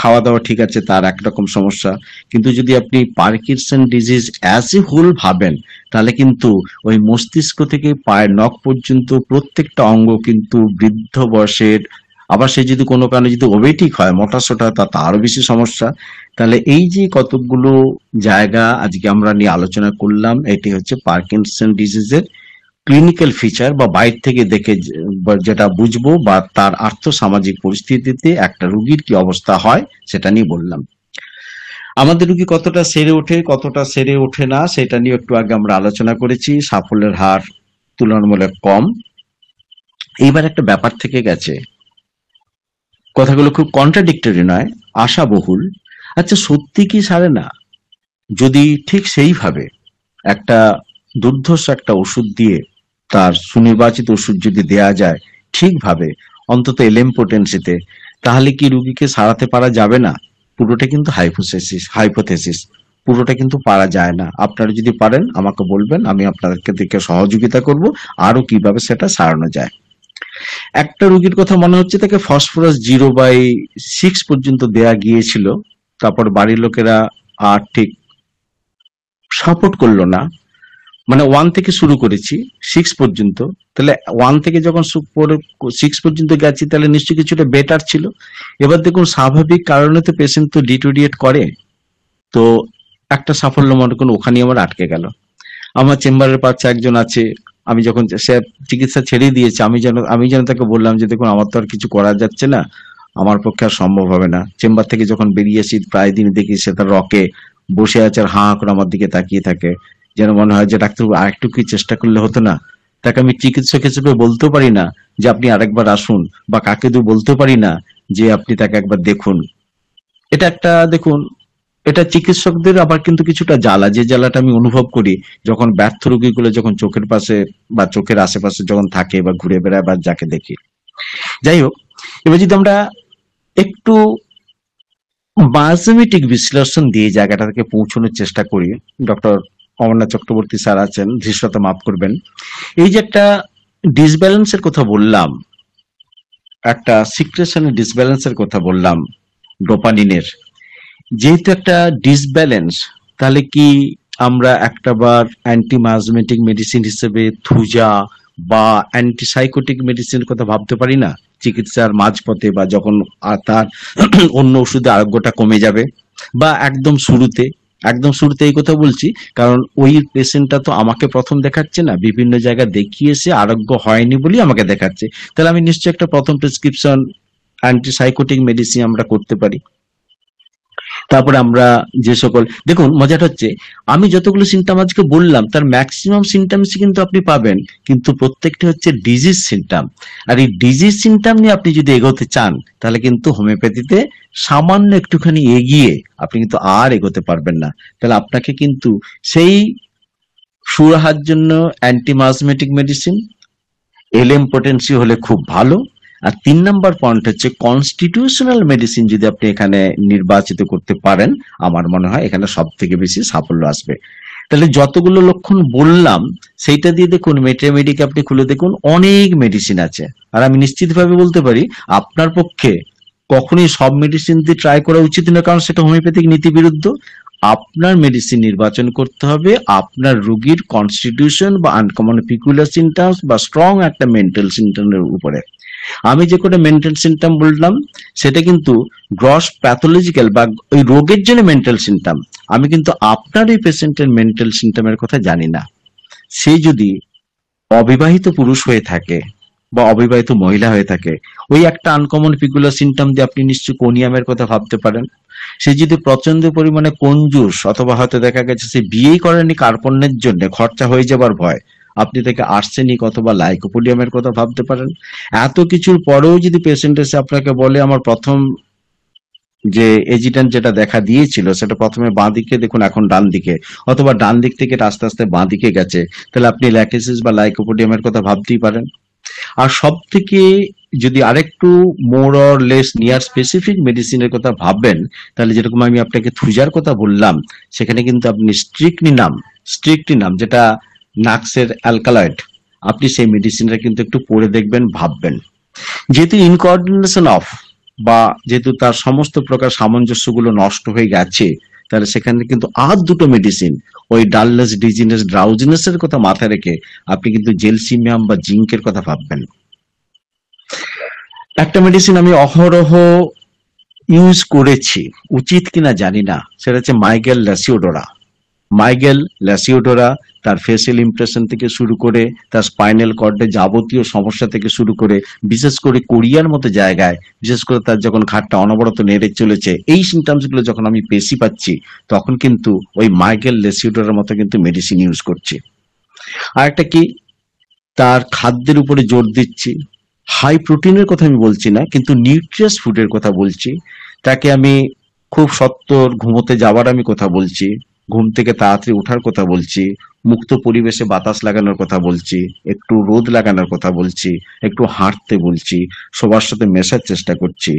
S2: খাওয়া দাওয়া ঠিক আছে, তার একরকম সমস্যা। কিন্তু যদি আপনি Parkinson disease as a whole ভাবেন, তাহলে কিন্তু ওই মস্তিষ্ক থেকে পায়ের নখ পর্যন্ত প্রত্যেকটা অঙ্গ কিন্তু বৃদ্ধ বয়সের, আবার সে যদি কোনো কারণে যদি ওবেটিক হয় মোটা সোটা তা আরো বেশি সমস্যা। তাহলে এই যে কতগুলো জায়গা আজকে আমরা নিয়ে আলোচনা করলাম, এটি হচ্ছে পার্কিনসন ডিজিজের ক্লিনিক্যাল ফিচার বা বাইরে থেকে দেখে যেটা বুঝবো, বা তার আর্থসামাজিক পরিস্থিতিতে একটা রুগীর কি অবস্থা হয় সেটা নিয়ে বললাম। আমাদের রুগী কতটা সেরে ওঠে কতটা সেরে ওঠে না সেটা নিয়ে একটু আগে আমরা আলোচনা করেছি, সাফল্যের হার তুলনামূলক কম। এইবার একটা ব্যাপার থেকে গেছে, কথাগুলো খুব কন্ট্রাডিক্টরি নয়, আশাবহুল। আচ্ছা সত্যি কি সারে না? যদি ঠিক সেইভাবে একটা দুর্ধর্ষ একটা ওষুধ দিয়ে, তার সুনির্বাচিত ওষুধ যদি দেয়া যায় ঠিকভাবে অন্তত এলএমপোটেন্সিতে, তাহলে কি রুগীকে সারাতে পারা যাবে না? পুরোটা কিন্তু হাইপোথেসিস, পুরোটা কিন্তু পারা যায় না। আপনারা যদি পারেন আমাকে বলবেন, আমি আপনাদেরকে দিকে সহযোগিতা করব আরো কিভাবে সেটা সারানো যায়। একটা রুগীর কথা মনে হচ্ছে তাকে ফসফরাস 0/6 পর্যন্ত দেয়া গিয়েছিল, তারপর বাড়ির লোকেরা আর ঠিক সাপোর্ট করলো না, মানে 1 থেকে শুরু করেছি 6 পর্যন্ত, তাহলে 1 থেকে যখন 6 পর্যন্ত গেছি তাহলে নিশ্চয়ই কিছুটা বেটার ছিল। এবার দেখুন স্বাভাবিক কারণে তো পেশেন্ট তো ডিটোরিয়েট করে, তো একটা সাফল্য মনে করুন ওখানে আমার আটকে গেল। আমার চেম্বারের পাশে একজন আছে, আমি যখন সে চিকিৎসা ছেড়ে দিয়েছে, আমি যেন তাকে বললাম যে দেখুন আমার তো আর কিছু করা যাচ্ছে না, আমার পক্ষে আর সম্ভব হবে না। চেম্বার থেকে যখন বেরিয়ে আসি প্রায় দিন দেখি সে তার রকে বসে আছে আর হাঁ করে আমার দিকে তাকিয়ে থাকে, যেন মনে হয় যে ডাক্তারবাবু আরেকটু কি চেষ্টা করলে হতো না। তাকে আমি চিকিৎসক হিসেবে বলতেও পারি না যে আপনি আরেকবার আসুন, বা কাকে বলতে পারি না যে আপনি তাকে একবার দেখুন। এটা একটা দেখুন, এটা চিকিৎসকদের আবার কিন্তু কিছুটা জ্বালা, যে জ্বালাটা আমি অনুভব করি যখন ব্যর্থ রোগীগুলো যখন চোখের পাশে বা চোখের আশেপাশে যখন থাকে বা ঘুরে বেড়ায় বা যাকে দেখি। যাই হোক, এবার যদি আমরা একটু বায়োসেমিটিক বিশ্লেষণ দিয়ে জায়গাটা থেকে পৌঁছানোর চেষ্টা করি, ডক্টর অমরনাথ চক্রবর্তী স্যার আছেন, ধৃষ্টতা মাফ করবেন। এই যে একটা ডিসব্যালেন্সের কথা বললাম, একটা সিক্রেশনের ডিসব্যালেন্সের কথা বললাম ডোপামিনের, যেহেতু একটা ডিসব্যালেন্স, তাহলে কি আমরা একটাবার অ্যান্টিমাজমেটিক মেডিসিন হিসেবে থুজা বা অ্যান্টিসাইকোটিক মেডিসিনের কথা ভাবতে পারি না চিকিৎসার মাঝপথে, বা যখন তার অন্য ওষুধে আরোগ্যটা কমে যাবে, বা একদম শুরুতে এই কথা বলছি কারণ ওই পেশেন্টটা তো আমাকে প্রথম দেখাচ্ছে না, বিভিন্ন জায়গায় দেখিয়েছে আরোগ্য হয়নি বলেই আমাকে দেখাচ্ছে। তাহলে আমি নিশ্চয়ই একটা প্রথম প্রেসক্রিপশন অ্যান্টিসাইকোটিক মেডিসিন আমরা করতে পারি। তারপরে আমরা যে সকল, দেখুন মজাটা হচ্ছে আমি যতগুলো সিমটম আজকে বললাম তার ম্যাক্সিমাম সিমটমস কিন্তু আপনি পাবেন, কিন্তু প্রত্যেকটা হচ্ছে ডিজিজ সিমটম। আর এই ডিজিজ সিমটম নিয়ে আপনি যদি এগোতে চান তাহলে কিন্তু হোমিওপ্যাথিতে সামান্য একটুখানি এগিয়ে আপনি কিন্তু আর এগোতে পারবেন না। তাহলে আপনাকে কিন্তু সেই সুরাহার জন্য অ্যান্টিমাজমেটিক মেডিসিন, এলএম পোটেন্সি হলে খুব ভালো। আর 3 নম্বর পয়েন্ট হচ্ছে কনস্টিটিউশনাল মেডিসিন যদি আপনি এখানে নির্বাচিত করতে পারেন, আমার মনে হয় এখানে সব থেকে বেশি সাফল্য আসবে। তাহলে যতগুলো লক্ষণ বললাম সেইটা দিয়ে দেখুন, মেটামেডিক আপনি খুলে দেখুন, অনেক মেডিসিন আছে। আর আমি নিশ্চিতভাবে বলতে পারি আপনার পক্ষে কখনোই সব মেডিসিন দিয়ে ট্রাই করা উচিত না, কারণ সেটা হোমিওপ্যাথিক নীতি বিরুদ্ধ। আপনার মেডিসিন নির্বাচন করতে হবে আপনার রোগীর কনস্টিটিউশন বা আনকমন পিকুলার সিমটমস বা স্ট্রং একটা মেন্টাল সিমটমের উপরে। আমি যে কটা মেন্টাল সিমটম বললাম সেটা কিন্তু গ্রস প্যাথোলজিক্যাল বা ওই রোগের জন্য মেন্টাল সিমটম। আমি কিন্তু আপনার এই পেশেন্টের মেন্টাল সিমটমের কথা জানি না। সে যদি অবিবাহিত পুরুষ হয়ে থাকে বা অবিবাহিত মহিলা হয়ে থাকে, ওই একটা আনকমন পিকুলার সিমটম দিয়ে আপনি নিশ্চয়ই কোনিয়ামের কথা ভাবতে পারেন। সে যদি প্রচন্ড পরিমাণে কঞ্জুস, অথবা হয়তো দেখা গেছে সে বিয়েই করেনি কার্পণ্যের জন্য, খরচা হয়ে যাবার ভয়, আপনি তাকে আর্সেনিক অথবা লাইকোপোডিয়ামের কথা ভাবতে পারেন। এত কিছুর পরেও যদি পেশেন্ট এসে আপনাকে বলে আমার প্রথম যে এজিটেন্ট যেটা দেখা দিয়েছিল সেটা প্রথমে বাঁ দিকে, দেখুন এখন ডান দিকে, অথবা ডান দিক থেকে আস্তে আস্তে বাঁ দিকে গেছে, তাহলে আপনি ল্যাকেসিস বা লাইকোপোডিয়ামের কথা ভাবতেই পারেন। আর সব থেকে যদি আরেকটু more or less near specific মেডিসিনের কথা ভাববেন, তাহলে যেরকম আমি আপনাকে থুজার কথা বললাম, সেখানে কিন্তু আপনি স্ট্রিকটিনাম যেটা নাক্সের অ্যালকালয়েড, আপনি সেই মেডিসিনটা কিন্তু একটু পড়ে দেখবেন, ভাববেন। যেহেতু ইনকোঅর্ডিনেশন অফ বা যেহেতু তার সমস্ত প্রকার সামঞ্জস্যগুলো নষ্ট হয়ে গেছে, তাহলে সেখানে কিন্তু আর দুটো মেডিসিন, ওই ডালনেস, ডিজিনেস, ড্রাউজিনেস এর কথা মাথায় রেখে আপনি কিন্তু জেলসিমিয়াম বা জিঙ্কের কথা ভাববেন। একটা মেডিসিন আমি অহরহ ইউজ করেছি, উচিত কিনা জানি না, সেটা হচ্ছে মাইগেল ল্যাসিওডোরা। তার ফেসিয়াল ইমপ্রেশন থেকে শুরু করে তার স্পাইনাল কর্ডে যাবতীয় সমস্যা থেকে শুরু করে, বিশেষ করে কোরিয়ার মতো জায়গায়, বিশেষ করে তার যখন ঘাটটা অনবরত নেড়ে চলেছে, এই সিমটমস গুলো যখন আমি বেশি পাচ্ছি, তখন কিন্তু ওই মাইগেল ল্যাসিওডোরার মতো কিন্তু মেডিসিন ইউজ করছি। আর একটা কি, তার খাদ্যের উপরে জোর দিচ্ছি। হাই প্রোটিনের কথা আমি বলছি না, কিন্তু নিউট্রিয়াস ফুডের কথা বলছি। তাকে আমি খুব সত্বর ঘুমোতে যাওয়ার আমি কথা বলছি, ঘুম থেকে তাড়াতাড়ি ওঠার কথা বলছি, মুক্ত পরিবেশে বাতাস লাগানোর কথা বলছি, একটু রোদ লাগানোর কথা বলছি, একটু হাঁটতে বলছি, সবার সাথে মেশার চেষ্টা করছি।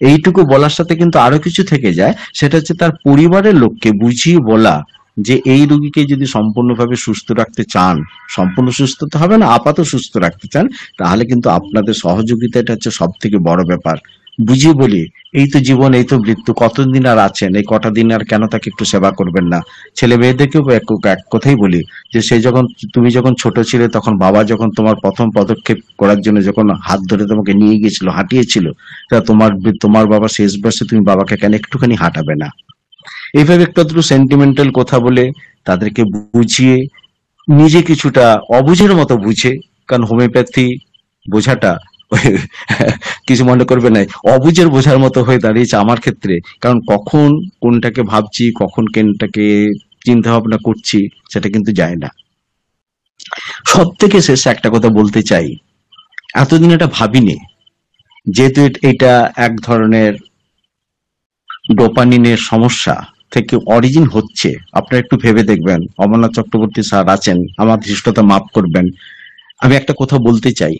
S2: এইটুকু বলার সাথে কিন্তু আরো কিছু থেকে যায়, সেটা হচ্ছে তার পরিবারের লোককে বুঝিয়ে বলা যে এই রোগীকে যদি সম্পূর্ণভাবে সুস্থ রাখতে চান, সম্পূর্ণ সুস্থ তো হবে না, আপাতত সুস্থ রাখতে চান, তাহলে কিন্তু আপনাদের সহযোগিতাটা হচ্ছে সব থেকে বড় ব্যাপার। বুঝিয়ে বলি এই তো জীবন, এই তো মৃত্যু, কতদিন আর আছেন, এই কটা দিন আর কেন তাকে একটু সেবা করবেন না। ছেলে মেয়েদেরকেও এক কথাই বলি যে তুমি যখন ছোট ছিলে, তখন বাবা যখন তোমার প্রথম পদক্ষেপ করার জন্য যখন হাত ধরে তোমাকে নিয়ে গিয়েছিল, হাঁটিয়েছিল, তা তোমার বাবা শেষ বয়সে তুমি বাবাকে কেন একটুখানি হাঁটাবে না। এইভাবে একটু সেন্টিমেন্টাল কথা বলে তাদেরকে বুঝিয়ে, নিজে কিছুটা অবুঝের মতো বুঝে, কারণ হোমিওপ্যাথি বোঝাটা কিছু মনে করবে না, অবুঝের বোঝার মতো হয়ে দাঁড়িয়েছে আমার ক্ষেত্রে, কারণ কখন কোনটাকে ভাবছি, কখন কোনটাকে চিন্তা ভাবনা করছি, সেটা কিন্তু যায় না। সব থেকে শেষে একটা কথা বলতে চাই, এতদিন এটা ভাবিনি, যেহেতু এটা এক ধরনের ডোপামিনের সমস্যা থেকে অরিজিন হচ্ছে। আপনারা একটু ভেবে দেখবেন, অমরনাথ চক্রবর্তী স্যার আছেন, আমার ধৃষ্টতা মাফ করবেন, আমি একটা কথা বলতে চাই।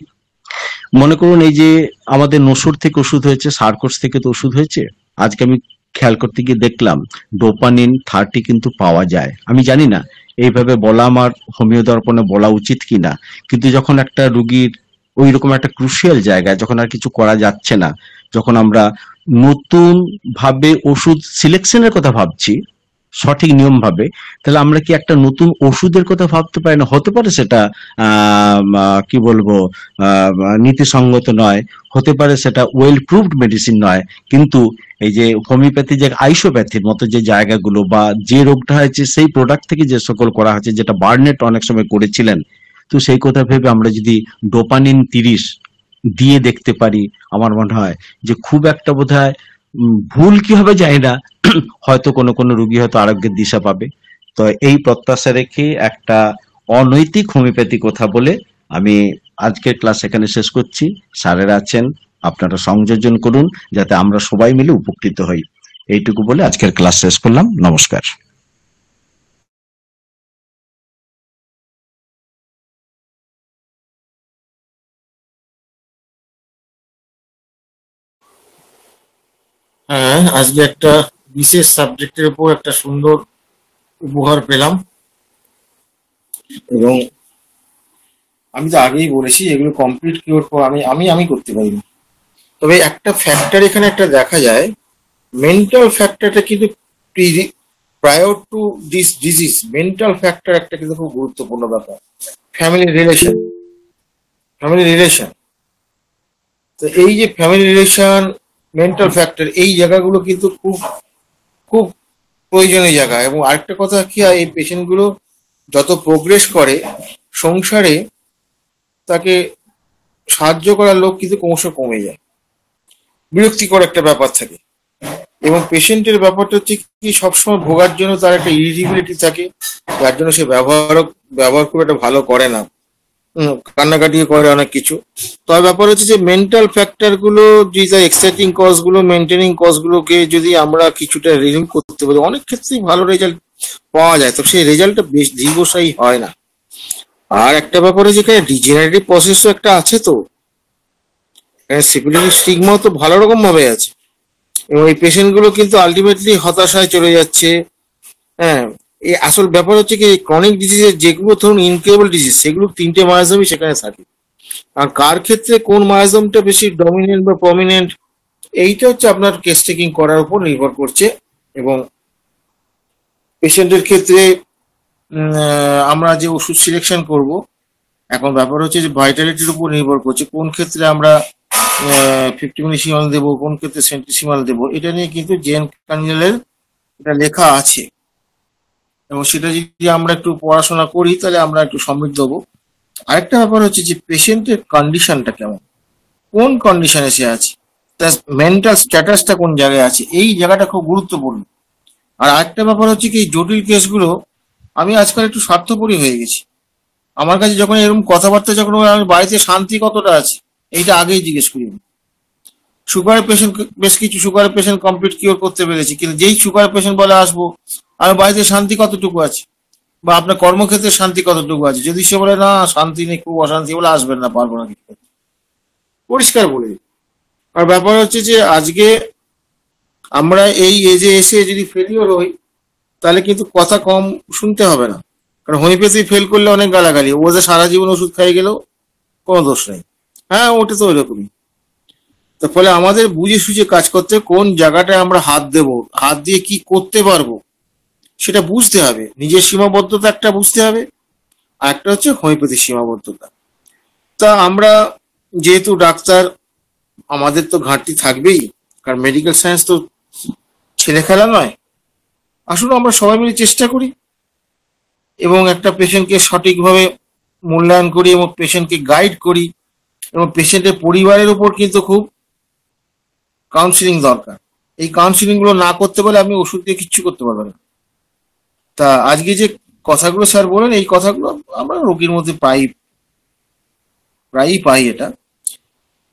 S2: মনে করুন এই যে আমাদের নসুর থেকে ওষুধ হয়েছে, সার্কোস থেকে তো ওষুধ হয়েছে, আজকে আমি খেয়াল করতে গিয়ে দেখলাম ডোপানিন 30 কিন্তু পাওয়া যায়। আমি জানি না এইভাবে বলা আমার হোমিও দর্পণে বলা উচিত কিনা, কিন্তু যখন একটা রুগীর ওই রকম একটা ক্রুশিয়াল জায়গায় যখন আর কিছু করা যাচ্ছে না, যখন আমরা নতুন ভাবে ওষুধ সিলেকশনের কথা ভাবছি সঠিক নিয়ম ভাবে, তাহলে আমরা কি একটা নতুন ওষুধের কথা ভাবতে পারি না? হতে পারে সেটা কি বলবো, আহ, নীতিসঙ্গত নয়, হতে পারে সেটা ওয়েল প্রুভড মেডিসিন নয়, কিন্তু এই যে হোমিওপ্যাথি, যে আইসোপ্যাথির মতো যে জায়গাগুলো বা যে রোগটা হয়েছে সেই প্রোডাক্ট থেকে যে সকল করা হয়েছে, যেটা বার্নেট অনেক সময় করেছিলেন, তো সেই কথা ভেবে আমরা যদি ডোপানিন 30 দিয়ে দেখতে পারি, আমার মনে হয় যে খুব একটা বোধহয় ভুল কি হবে জানি না, হয়তো কোনো কোনো রুগী হয়তো আরোগ্যের দিশা পাবে। তো এই প্রত্যাশা রেখে একটা অনৈতিক হোমিওপ্যাথি কথা বলে আমি আজকের ক্লাস এখানে শেষ করছি। স্যারেরা আছেন, আপনারা সংযোজন করুন যাতে আমরা সবাই মিলে উপকৃত হই। এইটুকু বলে আজকের ক্লাস শেষ করলাম। নমস্কার।
S1: হ্যাঁ, আজকে একটা বিশেষ সাবজেক্টের উপর একটা সুন্দর উপহার পেলাম, এবং আমি তো আগেই বলেছি এগুলো কমপ্লিট কিওর আমি আমি আমি করতে পারি না। তবে একটা ফ্যাক্টর এখানে একটা দেখা যায়, মেন্টাল ফ্যাক্টরটা কিন্তু prior to this disease mental factor একটা কিন্তু খুব গুরুত্বপূর্ণ ব্যাপার। Family relation, family relation. তো এই যে ফ্যামিলি রিলেশন, মেন্টাল ফ্যাক্টর, এই জায়গাগুলো কিন্তু খুব খুব প্রয়োজনীয় জায়গা। এবং আরেকটা কথা কি হয়, এই পেশেন্টগুলো যত প্রোগ্রেস করে সংসারে, তাকে সাহায্য করার লোক কিন্তু ক্রমশ কমে যায়, বিরক্তিকর একটা ব্যাপার থাকে। এবং পেশেন্টের ব্যাপারটা হচ্ছে কি, সবসময় ভোগার জন্য তার একটা ইরিটেবিলিটি থাকে, যার জন্য সে ব্যবহার খুব একটা ভালো করে না, কান্নাকাটি করে অনেক কিছু। তবে ব্যাপার হচ্ছে যে মেন্টাল ফ্যাক্টর গুলো, যে এক্সাইটিং কজ গুলো, মেনটেনিং কজ গুলোকে যদি আমরা কিছুটা রিলিভ করতে পারি, অনেক ক্ষেত্রেই ভালো রেজাল্ট পাওয়া যায়। তো সেই রেজাল্টটা বেশ দীর্ঘস্থায়ী হয় না। আর একটা ব্যাপার হচ্ছে এখানে ডিজেনারেটিভ প্রসেসও একটা আছে, তো সিপিলিটি স্টিগমাও তো ভালো রকম ভাবে আছে। এবং এই পেশেন্ট গুলো কিন্তু আলটিমেটলি হতাশায় চলে যাচ্ছে। হ্যাঁ, এই আসল ব্যাপার হচ্ছে কি, ক্রনিক ডিজিজের যেগুলো ধরুন ইনকেবল ডিজিজ, সেগুলো 3টে মায়াজমই সেখানে থাকে। আর কার ক্ষেত্রে কোন মায়াজমটা বেশি ডমিনেন্ট বা প্রমিনেন্ট, এইটা হচ্ছে আপনার কেস টেকিং করার উপর নির্ভর করছে। এবং পেশেন্টের ক্ষেত্রে আমরা যে ওষুধ সিলেকশন করব, এখন ব্যাপার হচ্ছে যে ভাইটালিটির উপর নির্ভর করছে, কোন ক্ষেত্রে আমরা 50 মিলিসিমাল দেবো, কোন ক্ষেত্রে সেন্টিসিমাল দেবো, এটা নিয়ে কিন্তু জেন কার্নিয়ালের এটা লেখা আছে। এবং সেটা যদি আমরা একটু পড়াশোনা করি তাহলে আমরা একটু সমৃদ্ধ হবো। আরেকটা ব্যাপার হচ্ছে যে পেশেন্টের কন্ডিশনটা কেমন, কোন কন্ডিশনে সে আছে, তার মেন্টাল স্ট্যাটাসটা কোন জায়গায় আছে, এই জায়গাটা খুব গুরুত্বপূর্ণ। আর আরেকটা ব্যাপার হচ্ছে কি, এই জটিল কেসগুলো, আমি আজকাল একটু স্বার্থপরই হয়ে গেছি। আমার কাছে যখন এরকম কথাবার্তা যখন হয়, আমি বাড়িতে শান্তি কতটা আছে এইটা আগেই জিজ্ঞেস করি। সুগারের পেশেন্ট, বেশ কিছু সুগারের পেশেন্ট কমপ্লিট কিওর করতে পেরেছি, কিন্তু যেই সুগারের পেশেন্ট বলে আসবো, আমার বাড়িতে শান্তি কতটুকু আছে, বা আপনার কর্মক্ষেত্রে শান্তি কতটুকু আছে, যদি সে বলে না শান্তি নেই, খুব অশান্তি, বলে আসবেন না, পারবো না কিছু করতে। পরিষ্কার বলে দিই। আর ব্যাপার হচ্ছে যে আজকে আমরা এই এজে এসে যদি ফেলিওর হই, তাহলে কিন্তু কথা কম শুনতে হবে না। কারণ হোমিওপ্যাথি ফেল করলে অনেক গালাগালি, ও যে সারা জীবন ওষুধ খাই গেলেও কোনো দোষ নেই। হ্যাঁ, ওটা তো ওইরকমই। তো ফলে আমাদের বুঝে সুঝে কাজ করতে, কোন জায়গাটায় আমরা হাত দেব, হাত দিয়ে কি করতে পারবো সেটা বুঝতে হবে। নিজের সীমাবদ্ধতা একটা বুঝতে হবে, আর একটা হচ্ছে হোমিওপ্যাথির সীমাবদ্ধতা। তা আমরা যেহেতু ডাক্তার, আমাদের তো ঘাটতি থাকবেই, কারণ মেডিকেল সায়েন্স তো ছেলে খেলা নয়। আসলে আমরা সবাই মিলে চেষ্টা করি এবং একটা পেশেন্টকে সঠিকভাবে মূল্যায়ন করি এবং পেশেন্টকে গাইড করি। এবং পেশেন্টের পরিবারের উপর কিন্তু খুব কাউন্সিলিং দরকার। এই কাউন্সিলিং গুলো না করতে পারলে আপনি ওষুধ দিয়ে কিচ্ছু করতে পারবেন না। তা আজকে যে কথাগুলো স্যার বলেন, এই কথাগুলো আমরা রোগীর মধ্যে প্রায়ই পাই এটা।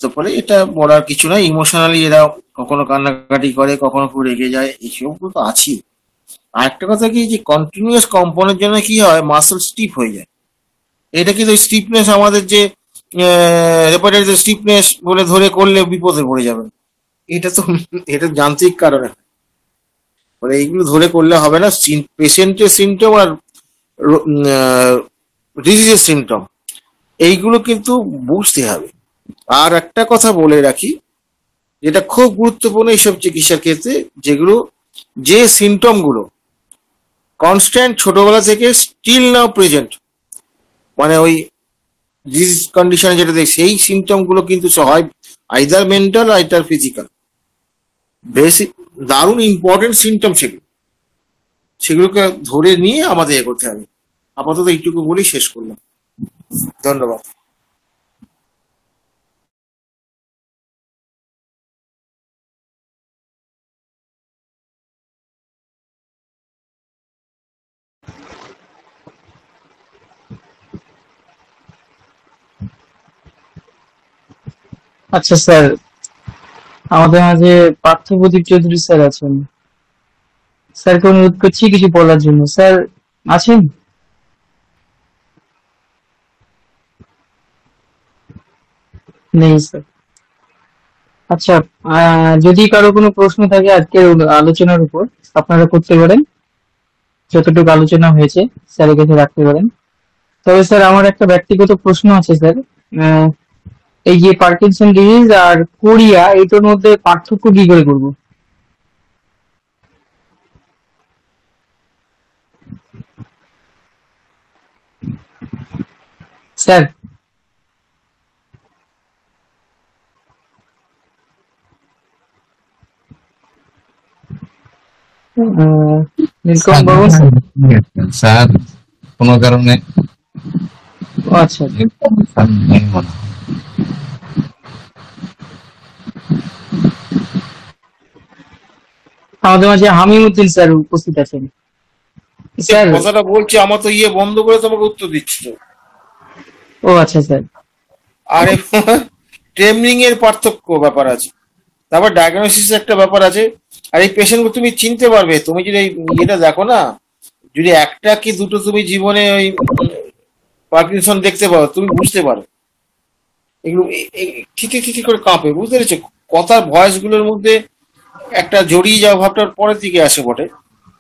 S1: তো ফলে এটা বলার কিছু না, ইমোশনালি এরা কখনো কান্নাকাটি করে, কখনো খুব রেগে যায়, এইসবগুলো তো আছেই। আর একটা কথা কি, যে কন্টিনিউয়াস কম্পনের জন্য কি হয়, মাসল স্টিফ হয়ে যায়। এটা কিন্তু স্টিফনেস আমাদের যে রেপারেটরি স্টিফনেস বলে ধরে করলে বিপদে পড়ে যাবে। এটা তো এটা যান্ত্রিক কারণে, মানে এইগুলো ধরে করলে হবে না। পেশেন্টের সিমটম আর ডিজিজের সিমটম এইগুলো কিন্তু বুঝতে হবে। আর একটা কথা বলে রাখি, যেটা খুব গুরুত্বপূর্ণ এইসব চিকিৎসার ক্ষেত্রে, যেগুলো যে সিমটম গুলো কনস্ট্যান্ট ছোটবেলা থেকে স্টিল নাও প্রেজেন্ট, মানে ওই ডিজিজ কন্ডিশনে যেটা দেখি, সেই সিমটম গুলো কিন্তু হয় either mental either physical. Basic দারুণ ইম্পর্টেন্ট সিমটম সেগুলোকে ধরে নিয়ে আমাদের এগোতে হবে। আপাতত এইটুকু বলেই শেষ করলাম। ধন্যবাদ।
S3: আচ্ছা স্যার, আমাদের মাঝে পার্থপ্রদীপ চৌধুরী স্যার আছেন। স্যারকে অনুরোধ করছি কিছু বলার জন্য। স্যার আছেন? নেই স্যার। আচ্ছা, যদি কারো কোনো প্রশ্ন থাকে আজকের আলোচনার উপর, আপনারা করতে পারেন। যতটুকু আলোচনা হয়েছে স্যারের কাছে রাখতে পারেন। তবে স্যার, আমার একটা ব্যক্তিগত প্রশ্ন আছে স্যার। আহ, এই যে পার্কিনসন ডিজিজ আর কোরিয়া, এইটার মধ্যে পার্থক্য কি করে করবো স্যার? নীলকমল বাবু স্যার?
S2: স্যার কোনো কারণে
S3: ও আচ্ছা। আমাদের মাঝে হামিমুদ্দিন স্যার উপস্থিত আছেন। স্যার,
S1: কথাটা বলছি, আমার তো ইয়ে বন্ধ করে তোমাকে উত্তর দিচ্ছি তো।
S3: ও আচ্ছা স্যার।
S1: আর ট্রেনিং এর পার্থক্য ব্যাপার আছে, তারপর ডায়াগনোসিস একটা ব্যাপার আছে। আর এই পেশেন্ট তুমি চিনতে পারবে, তুমি যদি এই ইয়েটা দেখো না, যদি একটা কি দুটো তুমি জীবনে ওই পার্কিনসন দেখতে পাও, তুমি বুঝতে পারো এগুলো ঠিক করে কাঁপে, বুঝতে পেরেছো? কথার ভয়েস গুলোর মধ্যে একটা জড়িয়ে যাওয়া ভাবটার পরের দিকে আসে বটে।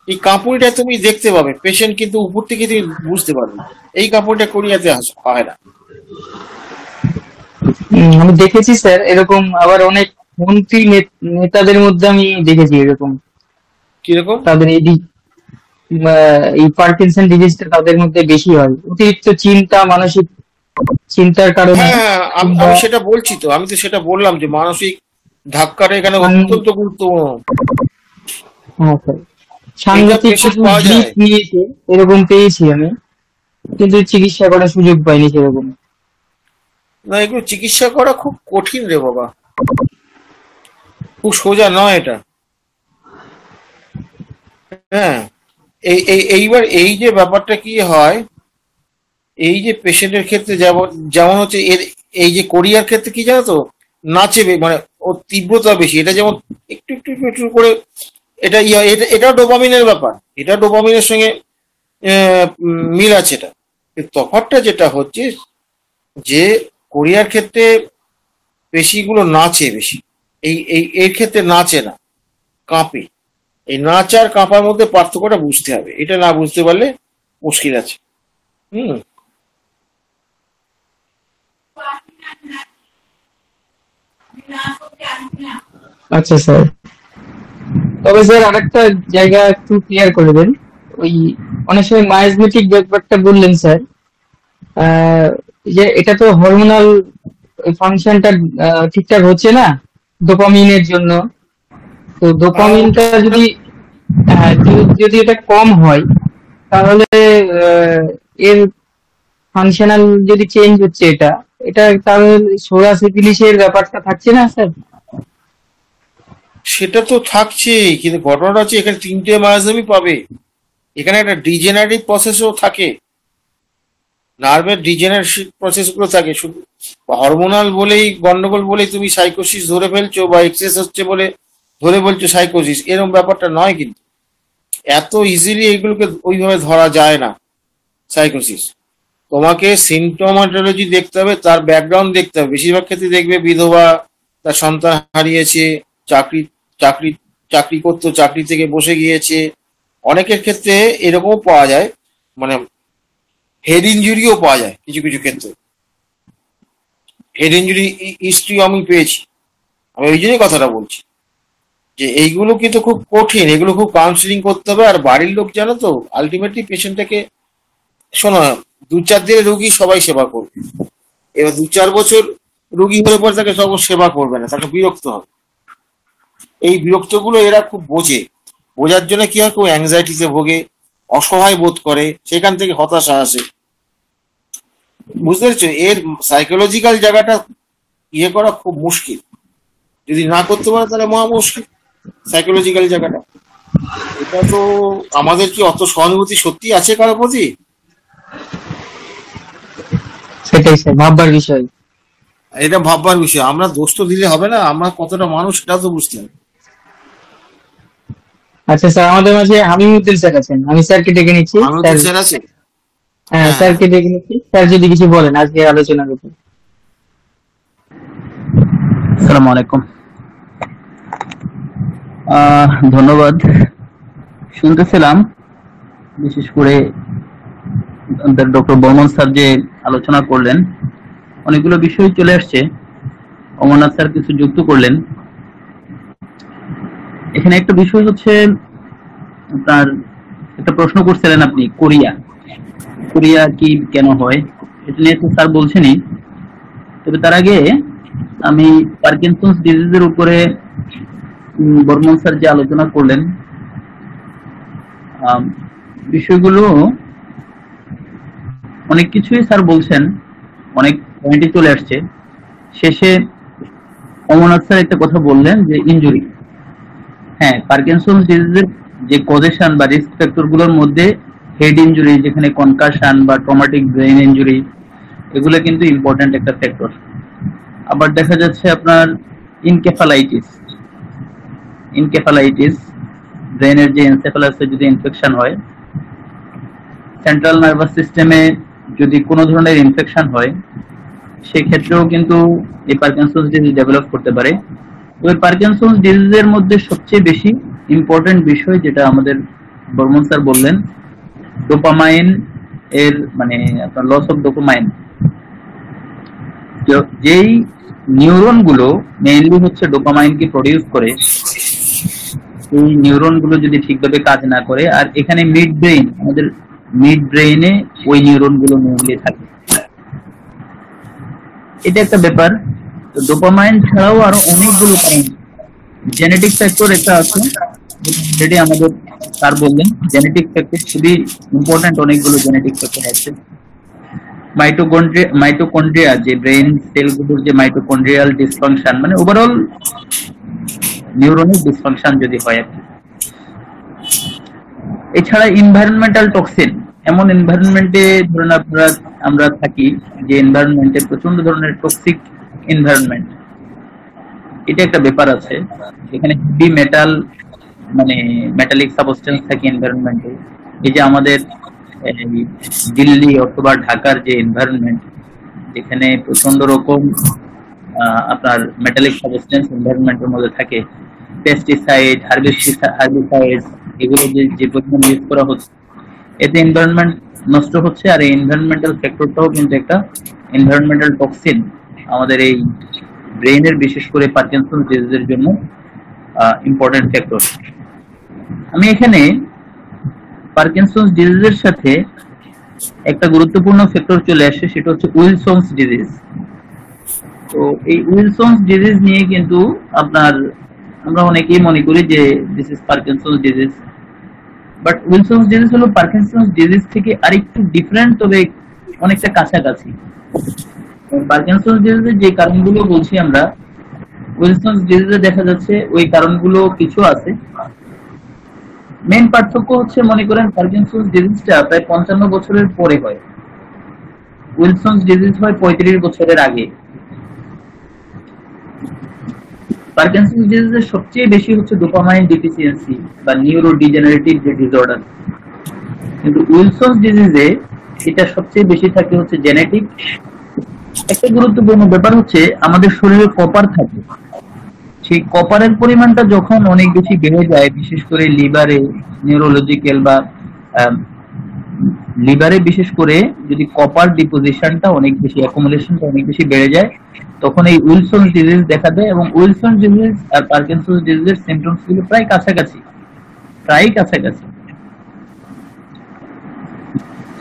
S1: এই কাঁপুনিটা তুমি দেখতে পাবে, পেশেন্ট কিন্তু উপর থেকে তুমি বুঝতে পারবে। এই কাঁপুনিটা কোরিয়াতে হয় না।
S3: আমি দেখেছি স্যার এরকম, আবার অনেক মন্ত্রী নেতাদের মধ্যে আমি দেখেছি এরকম।
S1: কিরকম?
S3: তাদের এই পার্কিনসন ডিজিজটা তাদের মধ্যে বেশি হয়, অতিরিক্ত চিন্তা, মানসিক চিন্তার কারণে।
S1: হ্যাঁ হ্যাঁ, আমি
S3: কিংবা
S1: আমি সেটা বলছি তো, আমি তো সেটা বললাম যে মানসিক ধাক্কাটা এখানে অত্যন্ত গুরুত্বপূর্ণ।
S3: হ্যাঁ স্যার,
S1: এইটা
S3: সাংঘাতিক
S1: পেশেন্ট
S3: কিছু
S1: পাওয়া
S3: দিক
S1: যায়
S3: নিয়েছে, এরকম পেয়েছি আমি, কিন্তু চিকিৎসা করার সুযোগ পাইনি সেরকম।
S1: না, এগুলো চিকিৎসা করা খুব কঠিন রে বাবা, খুব সোজা নয় এটা। হ্যাঁ, এইবার এই যে ব্যাপারটা কি হয়, এই যে পেশেন্টের ক্ষেত্রে যেমন যেমন হচ্ছে এর, এই যে কোরিয়ার ক্ষেত্রে কি জানো তো, নাচে মানে ওর তীব্রতা বেশি। এটা যেমন একটু একটু একটু একটু করে এটা এটাও ডোপামিনের ব্যাপার, এটা ডোপামিনের সঙ্গে মিল আছে। এটা তফাৎটা যেটা হচ্ছে যে কোরিয়ার ক্ষেত্রে পেশিগুলো নাচে বেশি, এর ক্ষেত্রে নাচে না, কাঁপে। এই নাচ আর কাঁপার মধ্যে পার্থক্যটা বুঝতে হবে, এটা না বুঝতে পারলে মুশকিল আছে। হুম।
S3: আচ্ছা স্যার, তবে স্যার আরেকটা জায়গা একটু ক্লিয়ার করে দেন। ওই অনেক সময় মায়োজমেটিক ব্যাপারটা বললেন স্যার, আহ, যে এটা তো হরমোনাল ফাংশনটা ঠিকঠাক হচ্ছে না ডোপামিনের জন্য। তো ডোপামিনটা যদি যদি এটা কম হয়, তাহলে আহ, এর ফাংশনাল যদি চেঞ্জ হচ্ছে, এটা এটা তাহলে সোরা সিফিলিসের ব্যাপারটা থাকছে না স্যার?
S1: সেটা তো থাকছেই, কিন্তু ঘটনাটা হচ্ছে এখানে তিনটে মায়াজামি পাবে। এখানে একটা ডিজেনারেটিভ প্রসেসও থাকে, নার্ভের ডিজেনারেটিভ প্রসেসগুলো থাকে। শুধু হরমোনাল বলেই গন্ডগোল বলেই তুমি সাইকোসিস ধরে ফেলছো বা এক্সেস হচ্ছে বলে ধরে বলছো সাইকোসিস, এরকম ব্যাপারটা নয়। কিন্তু এত ইজিলি এগুলোকে ওইভাবে ধরা যায় না সাইকোসিস। তোমাকে সিমটোমাটোলজি দেখতে হবে, তার ব্যাকগ্রাউন্ড দেখতে হবে। বেশিরভাগ ক্ষেত্রে দেখবে বিধবা, তার সন্তান হারিয়েছে, চাকরি চাকরি চাকরি করতো, চাকরি থেকে বসে গিয়েছে। অনেকের ক্ষেত্রে এরকমও পাওয়া যায়, মানে হেড ইঞ্জুরিও পাওয়া যায় কিছু কিছু ক্ষেত্রে। হেড ইঞ্জুরি হিস্ট্রি আমি পেয়েছি। আমি ওই জন্যই কথাটা বলছি যে এইগুলো কিন্তু খুব কঠিন, এগুলো খুব কাউন্সিলিং করতে হবে। আর বাড়ির লোক জানো তো, আলটিমেটলি পেশেন্টটাকে, শোনো, 2-4 দিনের রুগী সবাই সেবা করবে, এবার 2-4 বছর রুগী হলে পরে তাকে সব সেবা করবে না, তাকে বিরক্ত হবে। এই বিরক্তগুলো এরা খুব বোঝে। বোঝার জন্য কি হয়, খুব অ্যাংজাইটিতে ভোগে, অসহায় বোধ করে, সেখান থেকে হতাশা আসে। বুঝতে পেরেছো? এর সাইকোলজিক্যাল জায়গাটা ইয়ে করা খুব মুশকিল। যদি না করতে পারে তাহলে মহা মুশকিল সাইকোলজিক্যাল জায়গাটা। এটা তো আমাদের কি অত সহানুভূতি সত্যি আছে কারোর প্রতি?
S3: সেটাই স্যার, ভাববার বিষয়।
S1: এটা ভাববার বিষয়। আমরা দোষ তো দিলে হবে না, আমরা কতটা মানুষ সেটাও তো বুঝতে হবে।
S3: আচ্ছা স্যার, আমাদের মাঝে হামিমুদ্দিন স্যার আছেন, আমি স্যারকে ডেকে নিচ্ছি।
S1: আমি তো
S3: স্যার,
S1: স্যার আছে।
S3: হ্যাঁ
S1: হ্যাঁ,
S3: স্যারকে ডেকে নিচ্ছি। স্যার যদি কিছু বলেন আজকে আলোচনার উপর।
S4: আসসালামু আলাইকুম। ধন্যবাদ। শুনতেছিলাম বিশেষ করে ডক্টর বর্মন স্যার যে আলোচনা করলেন, অনেকগুলো বিষয় চলে আসছে। অমরনাথ স্যার কিছু যুক্ত করলেন। এখানে একটা বিষয় হচ্ছে, আপনার একটা প্রশ্ন করছিলেন আপনি, কোরিয়া কোরিয়া কি কেন হয়, এটা নিয়ে তো স্যার বলছেনই। তবে তার আগে আমি পার্কিনসন্স ডিজিজের উপরে বর্মন স্যার যে আলোচনা করলেন, বিষয়গুলো অনেক কিছুই স্যার বলছেন, অনেক পয়েন্টে চলে আসছে। শেষে অমরনাথ স্যার একটা কথা বললেন যে ইনজুরি। হ্যাঁ, পার্কিনসন্স ডিজিজের যে কজেশন বা রিস্ক ফ্যাক্টর গুলোর মধ্যে হেড ইনজুরি, যেখানে কনকাশন বা ট্রমাটিক ব্রেন ইনজুরি, এগুলো কিন্তু ইম্পর্টেন্ট একটা ফ্যাক্টর। আবার দেখা যাচ্ছে আপনার ইনকেফালাইটিস ইনকেফালাইটিস ব্রেনের যে এনসেফালাসে যদি ইনফেকশন হয়, সেন্ট্রাল নার্ভাস সিস্টেমে যদি কোনো ধরনের ইনফেকশন হয়, সেক্ষেত্রেও কিন্তু এই পার্কিনসন্স ডিজিজ ডেভেলপ করতে পারে। তবে পার্কিনসন্স ডিজিজের মধ্যে সবচেয়ে বেশি ইম্পর্টেন্ট বিষয় যেটা আমাদের বর্মন স্যার বললেন, ডোপামাইন এর, মানে আপনার লস অফ ডোপামাইন। যেই নিউরন গুলো মেইনলি হচ্ছে ডোপামাইনকে প্রডিউস করে, এই নিউরন গুলো যদি ঠিকভাবে কাজ না করে, আর এখানে মিড ব্রেইন, আমাদের মিড ব্রেইনে ওই নিউরন গুলো মেইনলি থাকে, এটা একটা ব্যাপার। তো ডোপামাইন ছাড়াও আরো অনেকগুলো কারণ, জেনেটিক ফ্যাক্টর একটা আছে, যেটি আমাদের স্যার বললেন, জেনেটিক ফ্যাক্টর খুবই ইম্পর্টেন্ট। অনেকগুলো জেনেটিক ফ্যাক্টর আছে। মাইটোকন্ড্রিয়া যে ব্রেন সেলগুলোর যে মাইটোকন্ড্রিয়াল ডিসফাংশন, মানে ওভারঅল নিউরনের ডিসফাংশন যদি হয় আর কি। এছাড়া এনভায়রনমেন্টাল টক্সিন, এমন এনভায়রনমেন্টে ধরুন আপনারা আমরা থাকি যে এনভায়রনমেন্টে প্রচন্ড ধরনের টক্সিক এনভায়রনমেন্ট, এটা একটা ব্যাপার আছে। এখানে হেভি মেটাল, মানে মেটালিক সাবস্টেন্স থাকে এনভায়রনমেন্টে। এই যে আমাদের দিল্লি অথবা ঢাকার যে এনভায়রনমেন্ট, যেখানে প্রচন্ড রকম আপনার মেটালিক সাবস্টেন্স এনভায়রনমেন্টের মধ্যে থাকে, পেস্টিসাইড, হার্বিসাইড, এগুলো যে পরিমাণ ইউজ করা হচ্ছে, এতে এনভায়রনমেন্ট নষ্ট হচ্ছে। আর এই এনভায়রনমেন্টাল ফ্যাক্টরটাও কিন্তু একটা এনভায়রনমেন্টাল টক্সিন, আমাদের এই ব্রেইনের, বিশেষ করে পার্কিনসন্স ডিজিজের জন্য ইম্পর্টেন্ট ফ্যাক্টর। আমি এখানে পার্কিনসন্স ডিজিজের সাথে একটা গুরুত্বপূর্ণ ফ্যাক্টর চলে আসে, সেটা হচ্ছে উইলসনস ডিজিজ। তো এই উইলসনস ডিজিজ নিয়ে কিন্তু আপনার আমরা অনেকেই মনে করি যে this is Parkinson's disease, but Wilson's disease হলো পার্কিনসন্স ডিজিজ থেকে আরেকটু ডিফারেন্ট, তবে অনেকটা কাছাকাছি। পার্কিনসন্স ডিজিজের যে কারণগুলো বলছি আমরা, উইলসনস ডিজিজে দেখা যাচ্ছে ওই কারণগুলো কিছু আছে, মেন পার্থক্য হচ্ছে, মনে করেন পার্কিনসন্স ডিজিজটা প্রায় 55 বছরের পরে হয়, উইলসনস ডিজিজ হয় 35 বছরের আগে। পার্কিনসন্স ডিজিজের সবচেয়ে বেশি হচ্ছে ডোপামাইন ডিফিসিয়েন্সি বা নিউরোডিজেনারেটিভ যে ডিসঅর্ডার, কিন্তু উইলসনস ডিজিজে এটা সবচেয়ে বেশি থাকে হচ্ছে জেনেটিক। একটা গুরুত্বপূর্ণ ব্যাপার হচ্ছে আমাদের শরীরে কপার থাকে, সেই কপারের পরিমাণটা যখন অনেক বেশি বেড়ে যায়, বিশেষ করে লিভারে, নিউরোলজিক্যাল বা লিভারে বিশেষ করে যদি কপার ডিপোজিশনটা অনেক বেশি, অ্যাকুমুলেশনটা অনেক বেশি বেড়ে যায়, তখন এই উইলসন ডিজিজ দেখা দেয়। এবং উইলসন ডিজিজ আর পার্কিনসন্স ডিজিজের সিম্পটমস গুলো প্রায় কাছাকাছি।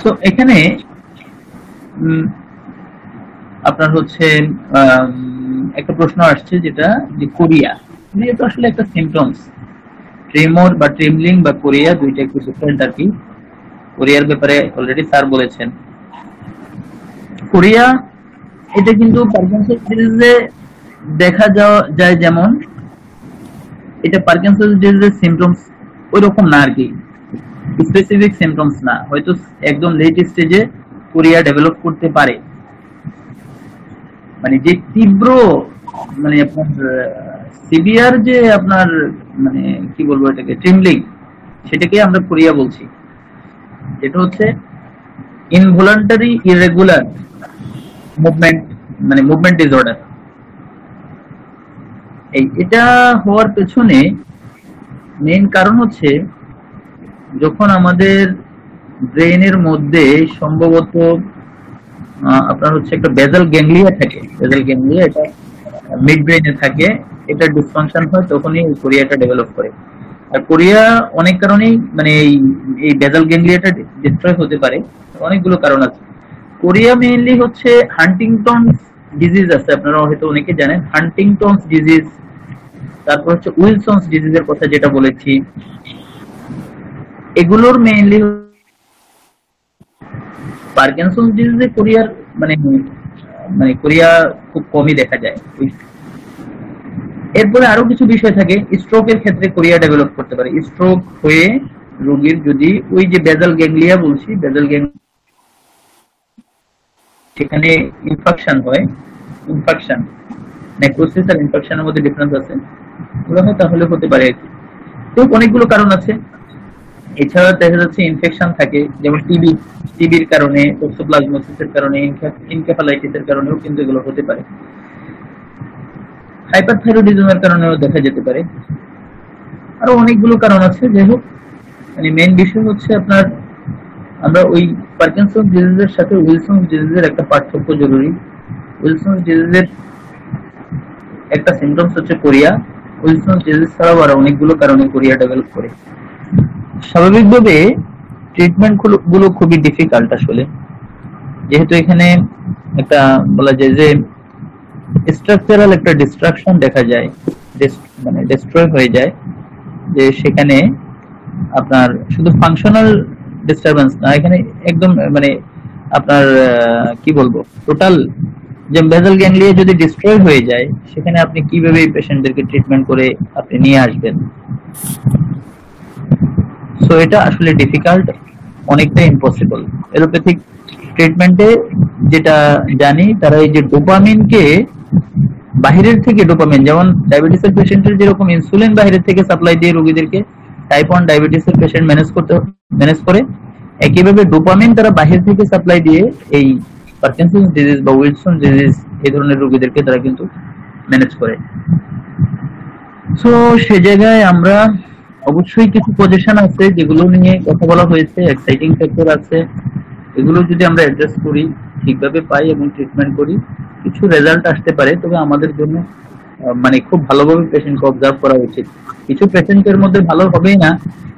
S4: তো এখানে আপনার হচ্ছে একটা প্রশ্ন আসছে, যেটা যে কোরিয়া তো আসলে একটা সিম্পটমস, ট্রেমর বা ট্রেমলিং বা কোরিয়া দুইটা একটু ডিফারেন্ট আর কি। কোরিয়ার ব্যাপারে অলরেডি স্যার বলেছেন। কোরিয়া এটা কিন্তু পার্কিনসন্স ডিজিজে দেখা যায়, যেমন এটা পার্কিনসন্স ডিজিজের সিম্পটমস ওই রকম না আর কি, স্পেসিফিক সিম্পটমস না, হয়তো একদম লেট স্টেজে কোরিয়া ডেভেলপ করতে পারে। মানে যে তীব্র, মানে আপনার সিভিয়ার যে আপনার মানে কি বলবো এটাকে, ট্রেমলিং, সেটাকে আমরা কোরিয়া বলছি। যেটা হচ্ছে ইনভলান্টারি ইরেগুলার মুভমেন্ট, মানে মুভমেন্ট ডিসঅর্ডার। এটা হওয়ার পেছনে মেইন কারণ হচ্ছে যখন আমাদের ব্রেনের মধ্যে সম্ভবত আপনার হচ্ছে একটা বেজাল গ্যাংলিয়া থাকে, বেজাল গ্যাংলিয়া এটা মিড ব্রেনে থাকে, এটা ডিসফাংশন হয়, তখনই কোরিয়াটা ডেভেলপ করে। আর কোরিয়া অনেক কারণেই, মানে এই বেজাল গ্যাংলিয়াটা ডিস্ট্রয় হতে পারে, অনেকগুলো কারণ আছে। কোরিয়া মেইনলি হচ্ছে হান্টিংটনস ডিজিজ আছে, আপনারা হয়তো অনেকে জানেন হান্টিংটনস ডিজিজ, তারপর হচ্ছে উইলসনস ডিজিজের কথা যেটা বলেছি, এগুলোর মেইনলি পার্কিনসন্স ডিজিজে কোরিয়ার মানে কোরিয়া খুব কমই দেখা যায়। এরপরে আরো কিছু বিষয় থাকে, স্ট্রোকের ক্ষেত্রে কোরিয়া ডেভেলপ করতে পারে। স্ট্রোক হয়ে রোগীর যদি ওই যে বেজাল গ্যাংলিয়া বলছি, বেজাল গ্যাংলিয়া সেখানে ইনফেকশন হয়, ইনফেকশন নেক্রোসিস আর ইনফেকশনের মধ্যে ডিফারেন্স আছে, ওগুলো হয় তাহলে হতে পারে। তো অনেকগুলো কারণ আছে। এছাড়া দেখা যাচ্ছে ইনফেকশন থাকে, যেমন টিবির কারণে, টক্সোপ্লাজমোসিসের কারণে, এনকেফালাইটিসের কারণেও কিন্তু এগুলো হতে পারে। হাইপারথাইরয়েডিজমের কারণেও দেখা যেতে পারে। আরো অনেকগুলো কারণ আছে। যাই হোক, মানে মেইন বিষয় হচ্ছে আপনার আমরা ওই পার্কিনসন্স ডিজিজের সাথে উইলসনস ডিজিজের একটা পার্থক্য জরুরি। উইলসনস ডিজিজের একটা সিম্পটমস হচ্ছে কোরিয়া, উইলসনস ডিজিজ ছাড়াও আরো অনেকগুলো কারণে কোরিয়া ডেভেলপ করে। স্বাভাবিকভাবে ট্রিটমেন্ট গুলো খুবই ডিফিকাল্ট আসলে, যেহেতু এখানে একটা বলা যায় যে স্ট্রাকচারাল একটা ডিস্ট্রাকশন দেখা যায়, মানে ডিস্ট্রয় হয়ে যায়, যে সেখানে আপনার শুধু ফাংশনাল ডিস্টারবেন্স না, এখানে একদম মানে আপনার কি বলবো টোটাল যে বেজাল গ্যাংলিয়া যদি ডিস্ট্রয় হয়ে যায়, সেখানে আপনি কিভাবে এই পেশেন্টদেরকে ট্রিটমেন্ট করে আপনি নিয়ে আসবেন। সো এটা আসলে ডিফিকাল্ট, অনেকটা ইম্পসিবল। এলোপ্যাথিক ট্রিটমেন্টে যেটা জানি, তারা এই যে ডোপামিনকে বাহিরের থেকে, ডোপামিন যেমন ডায়াবেটিসের পেশেন্টের যেরকম ইনসুলিন বাহিরের থেকে সাপ্লাই দিয়ে রোগীদেরকে টাইপ 1 ডায়াবেটিসের পেশেন্ট ম্যানেজ করে, একইভাবে ডোপামিন তারা বাহির থেকে সাপ্লাই দিয়ে এই পার্কিনসন্স ডিজিজ বা উইলসন ডিজিজ এই ধরনের রোগীদেরকে তারা কিন্তু ম্যানেজ করে। সো সে জায়গায় আমরা অবশ্যই কিছু পজিশন আছে যেগুলো নিয়ে কথা বলা হয়েছে, এক্সাইটিং ফ্যাক্টর আছে, এগুলো যদি আমরা অ্যাড্রেস করি, ঠিকভাবে পাই এবং ট্রিটমেন্ট করি, কিছু রেজাল্ট আসতে পারে। তবে আমাদের জন্য মানে খুব ভালোভাবে পেশেন্টকে অবজার্ভ করা উচিত। কিছু পেশেন্টের মধ্যে ভালো হবেই না,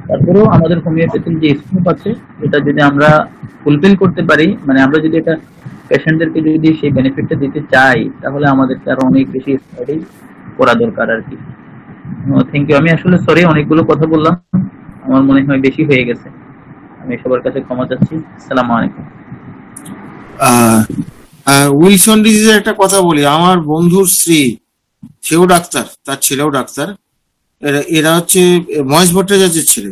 S4: তারপরেও আমাদের হোমিওপ্যাথির যে স্কোপ আছে, এটা যদি আমরা ফুলফিল করতে পারি, মানে আমরা যদি এটা পেশেন্টদেরকে যদি সেই বেনিফিটটা দিতে চাই, তাহলে আমাদেরকে আরো অনেক বেশি স্টাডি করা দরকার আর কি। Thank you. আমি আসলে সরি অনেকগুলো কথা বললাম, আমার মনে হয় বেশি হয়ে গেছে, আমি সবার কাছে ক্ষমা চাচ্ছি। আসসালামু আলাইকুম।
S1: উইলসন ডিজিজের একটা কথা বলি, আমার বন্ধুর স্ত্রী, সেও ডাক্তার, তার ছেলেও ডাক্তার, এরা হচ্ছে মহেশ ভট্টাচার্যের ছেলে।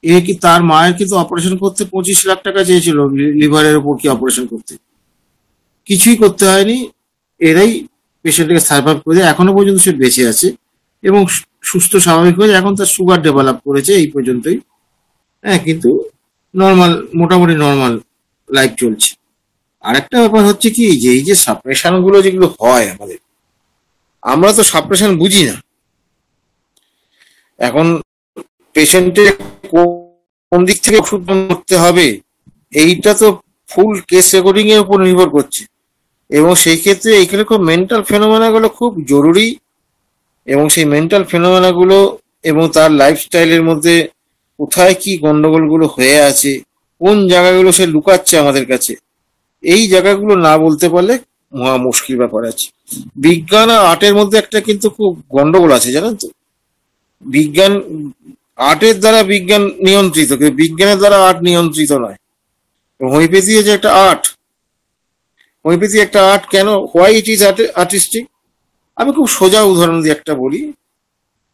S1: এ কি তার মায়ের কিন্তু অপারেশন করতে 25 লাখ টাকা চেয়েছিল, লিভারের উপর কি অপারেশন করতে, কিছুই করতে হয়নি। এরাই পেশেন্টকে সার্ভাইভ করে, এখনো পর্যন্ত সে বেঁচে আছে এবং সুস্থ স্বাভাবিক হয়ে, এখন তার সুগার ডেভেলপ করেছে এই পর্যন্তই। হ্যাঁ, কিন্তু নর্মাল, মোটামুটি নর্মাল লাইফ চলছে। আর একটা ব্যাপার হচ্ছে কি, যে এই যে সাপ্রেশন গুলো যেগুলো হয় আমাদের, আমরা তো সাপ্রেশন বুঝি না। এখন পেশেন্টের কোন দিক থেকে ওষুধ করতে হবে এইটা তো ফুল কেস রেকর্ডিং এর উপর নির্ভর করছে, এবং সেই ক্ষেত্রে এইখানে খুব মেন্টাল ফেনোমেনা গুলো খুব জরুরি, এবং সেই মেন্টাল ফেনোমেনা গুলো এবং তার লাইফস্টাইলের মধ্যে কোথায় কি গন্ডগোল গুলো হয়ে আছে, কোন জায়গাগুলো সে লুকাচ্ছে আমাদের কাছে, এই জায়গাগুলো না বলতে পারলে মহা মুশকিল ব্যাপার আছে। বিজ্ঞান আর আর্টের মধ্যে একটা কিন্তু খুব গন্ডগোল আছে, জানেন তো। বিজ্ঞান, আর্টের দ্বারা বিজ্ঞান নিয়ন্ত্রিত, কিন্তু বিজ্ঞানের দ্বারা আর্ট নিয়ন্ত্রিত নয়। হোমিওপ্যাথি যে একটা আর্ট, হোমিওপ্যাথি একটা আর্ট কেন, হোয়াই ইট ইজ আর্টিস্টিক? আমি খুব সোজা উদাহরণ দিয়ে একটা বলি।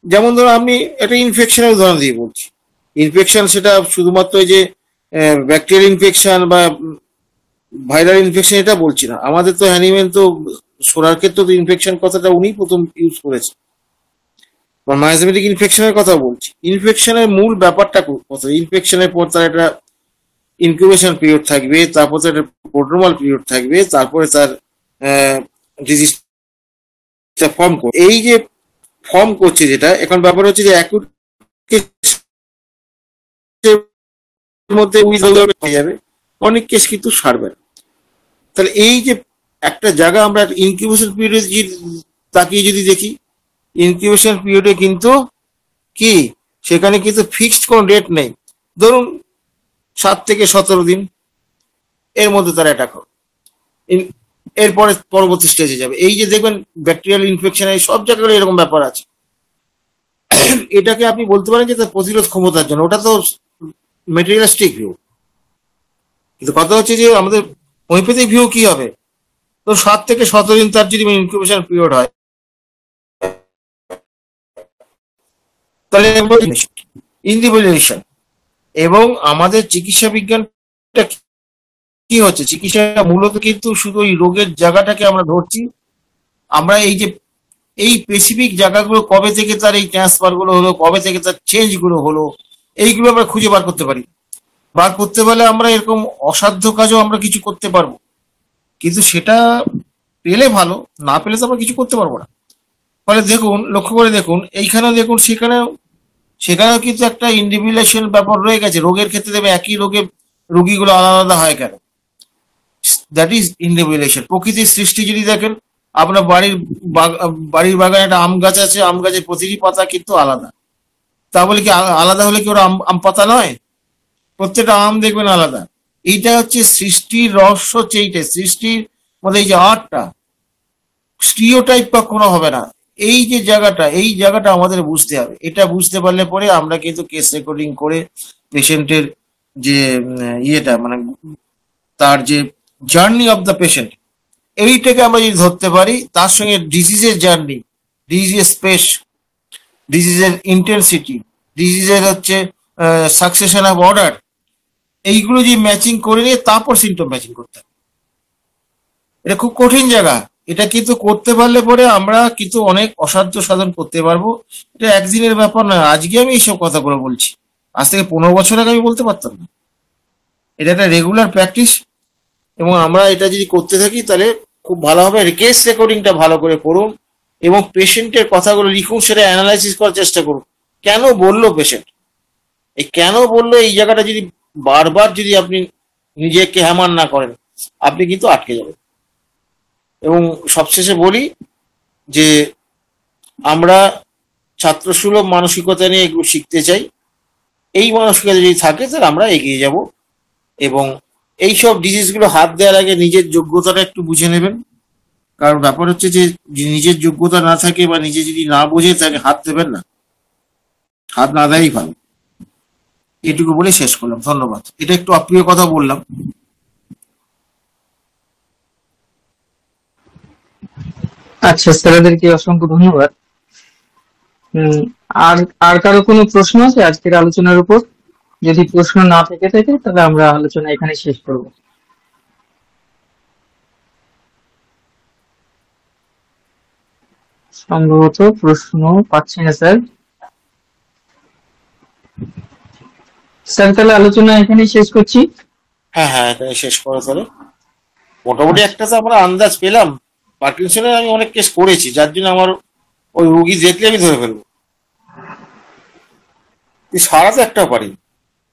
S1: যেমন ধরো, আমি একটা ইনফেকশনের উদাহরণ দিয়ে বলছি। ইনফেকশন সেটা শুধুমাত্র ওই যে ব্যাকটেরিয়াল ইনফেকশন বা ভাইরাল ইনফেকশন এটা বলছি না। আমাদের তো অ্যানিমেল তো সোনার ক্ষেত্রে তো ইনফেকশন কথাটা উনি প্রথম ইউজ করেছে, বা মায়াজমেটিক ইনফেকশনের কথা বলছি। ইনফেকশনের মূল ব্যাপারটা কত, ইনফেকশনের পর তার একটা ইনকিউবেশন পিরিয়ড থাকবে, তারপর তার একটা প্রোড্রোমাল পিরিয়ড থাকবে, তারপরে তার ডিজিজটা ফর্ম করবে। এই যে ফর্ম করছে যেটা, এখন ব্যাপার হচ্ছে যে অ্যাকুট মধ্যে হয়ে যাবে, অনেক কেস কিন্তু সারবে না। তাহলে এই যে একটা জায়গা আমরা ইনকিউবেশন পিরিয়ডে তাকিয়ে যদি দেখি, ইনকিউবেশন পিরিয়ডে কিন্তু কি সেখানে কিন্তু ফিক্সড কোনো ডেট নেই। ধরুন 7 থেকে 17 দিন এর মধ্যে তার অ্যাটাক হবে, এরপরে পরবর্তী স্টেজে যাবে। এই যে দেখবেন ব্যাকটেরিয়াল ইনফেকশন, এই সব জায়গায় এরকম ব্যাপার আছে। এটাকে আপনি বলতে পারেন যে তার প্রতিরোধ ক্ষমতার জন্য, ওটা তো মেটেরিয়ালিস্টিক ভিউ। কিন্তু কথা হচ্ছে যে আমাদের হোমিওপ্যাথিক ভিউ কি হবে, তো 7 থেকে 17 দিন তার যদি ইনকিউবেশন পিরিয়ড হয়, তাহলে ইন্ডিভিজুয়ালাইজেশন। এবং আমাদের চিকিৎসা বিজ্ঞানটা কি হচ্ছে, চিকিৎসা মূলত কিন্তু শুধু ওই রোগের জায়গাটাকে আমরা ধরছি। আমরা এই যে এই স্পেসিফিক জায়গাগুলো কবে থেকে তার এই ট্রান্সফার গুলো হলো, কবে থেকে তার চেঞ্জ গুলো হলো, এইগুলো আমরা খুঁজে বার করতে পারি। বার করতে পারলে আমরা এরকম অসাধ্য কাজও আমরা কিছু করতে পারবো, কিন্তু সেটা পেলে ভালো, না পেলে তো আমরা কিছু করতে পারবো না। ফলে দেখুন, লক্ষ্য করে দেখুন, এইখানেও দেখুন, সেখানেও কিন্তু একটা ইন্ডিভিজুয়ালাইজেশন ব্যাপার রয়ে গেছে। রোগের ক্ষেত্রে দেবে একই রোগীগুলো আলাদা আলাদা হয় কেন, দ্যাট ইজ ইন্ডিভিজুয়ালাইজেশন। প্রকৃতির সৃষ্টি যদি দেখেন, আপনার বাড়ির বাগানে একটা আম গাছ আছে, আম গাছের প্রতিটি পাতা কিন্তু আলাদা। তা বলে কি আলাদা হলে কি ওরা আম পাতা নয়? প্রত্যেকটা আম দেখবেন আলাদা। এইটা হচ্ছে সৃষ্টির রহস্য, এইটা সৃষ্টির মধ্যে এই যে আর্টটা, স্টিরিওটাইপ কখনো হবে না। এই যে জায়গাটা, এই জায়গাটা আমাদের বুঝতে হবে। এটা বুঝতে পারলে পরে আমরা কিন্তু কেস রেকর্ডিং করে পেশেন্টের যে ইয়েটা, মানে তার যে জার্নি অফ দ্য পেশেন্ট, এইটাকে আমরা যদি ধরতে পারি, তার সঙ্গে ডিজিজের জার্নি, ডিজিজের স্পেস, ডিজিজের ইন্টেন্সিটি, ডিজিজের হচ্ছে সাকসেশন অফ অর্ডার, এইগুলো যদি ম্যাচিং করে নিয়ে তারপর সিমটম ম্যাচিং করতে হবে। এটা খুব কঠিন জায়গা। এটা কিন্তু করতে পারলে পরে আমরা কিন্তু অনেক অসাধ্য সাধন করতে পারবো। এটা একদিনের ব্যাপার নয়। আজকে আমি এইসব কথাগুলো বলছি, আজ থেকে 15 বছর আগে আমি বলতে পারতাম না। এটা একটা রেগুলার প্র্যাকটিস, এবং আমরা এটা যদি করতে থাকি তাহলে খুব ভালো হবে। কেস রেকর্ডিংটা ভালো করে করুন এবং পেশেন্টের কথাগুলো লিখুন, সেটা অ্যানালাইসিস করার চেষ্টা করুন। কেন বললো পেশেন্ট, এই কেন বললো, এই জায়গাটা যদি বারবার যদি আপনি নিজেকে হ্যামার না করেন, আপনি কিন্তু আটকে যাবেন। এবং সবশেষে বলি যে আমরা ছাত্রসুলভ মানসিকতা নিয়ে এগুলো শিখতে চাই। এই মানসিকতা যদি থাকে তাহলে আমরা এগিয়ে যাব। এবং এইসব ডিজিজগুলো হাত দেওয়ার আগে নিজের যোগ্যতাটা একটু বুঝে নেবেন। কারণ ব্যাপার হচ্ছে যে নিজের যোগ্যতা না থাকে বা নিজে যদি না বোঝে, তাহলে হাত দেবেন না, হাত না দেওয়াই ভালো। এটুকু বলে শেষ করলাম, ধন্যবাদ। এটা একটু অপ্রিয় কথা বললাম।
S3: আচ্ছা, স্যারদেরকে অসংখ্য ধন্যবাদ। আর আর কারো কোনো প্রশ্ন আছে আজকের আলোচনার উপর? যদি প্রশ্ন না থেকে থাকে তাহলে আমরা আলোচনা এখানে শেষ করব। সম্ভবত প্রশ্ন পাচ্ছি না স্যার। স্যার তাহলে আলোচনা এখানে শেষ করছি।
S1: হ্যাঁ হ্যাঁ, এখানে শেষ করো তাহলে। মোটামুটি একটা তো আমরা আন্দাজ পেলাম। পার্কিনসনের আমি অনেক কেস করেছি, যার জন্য আমার ওই রুগী দেখলে আমি ধরে ফেলবো। সারা তো একটাও পারি,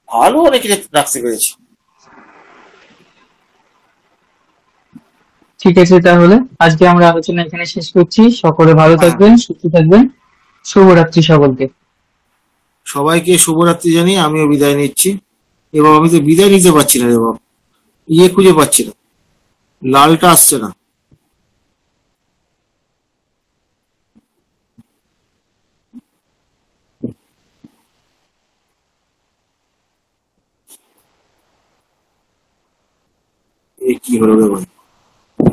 S1: ভালো অনেক রাখতে পেরেছি।
S3: ঠিক আছে, তাহলে আজকে আমরা আলোচনা এখানে শেষ করছি। সকলে ভালো
S1: হ্যাঁ,
S3: থাকবেন, সুস্থ থাকবেন। শুভরাত্রি সকলকে।
S1: সবাইকে শুভরাত্রি জানিয়ে আমিও বিদায় নিচ্ছি। এবার আমি তো বিদায় নিতে পারছি না রে বাবা, খুঁজে পাচ্ছি না, লালটা আসছে না। কি হলো রে ভাই,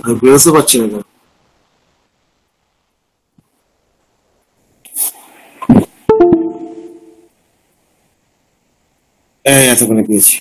S1: আমি বেরোতে পারছি না কেন? এতক্ষণে পেয়েছি।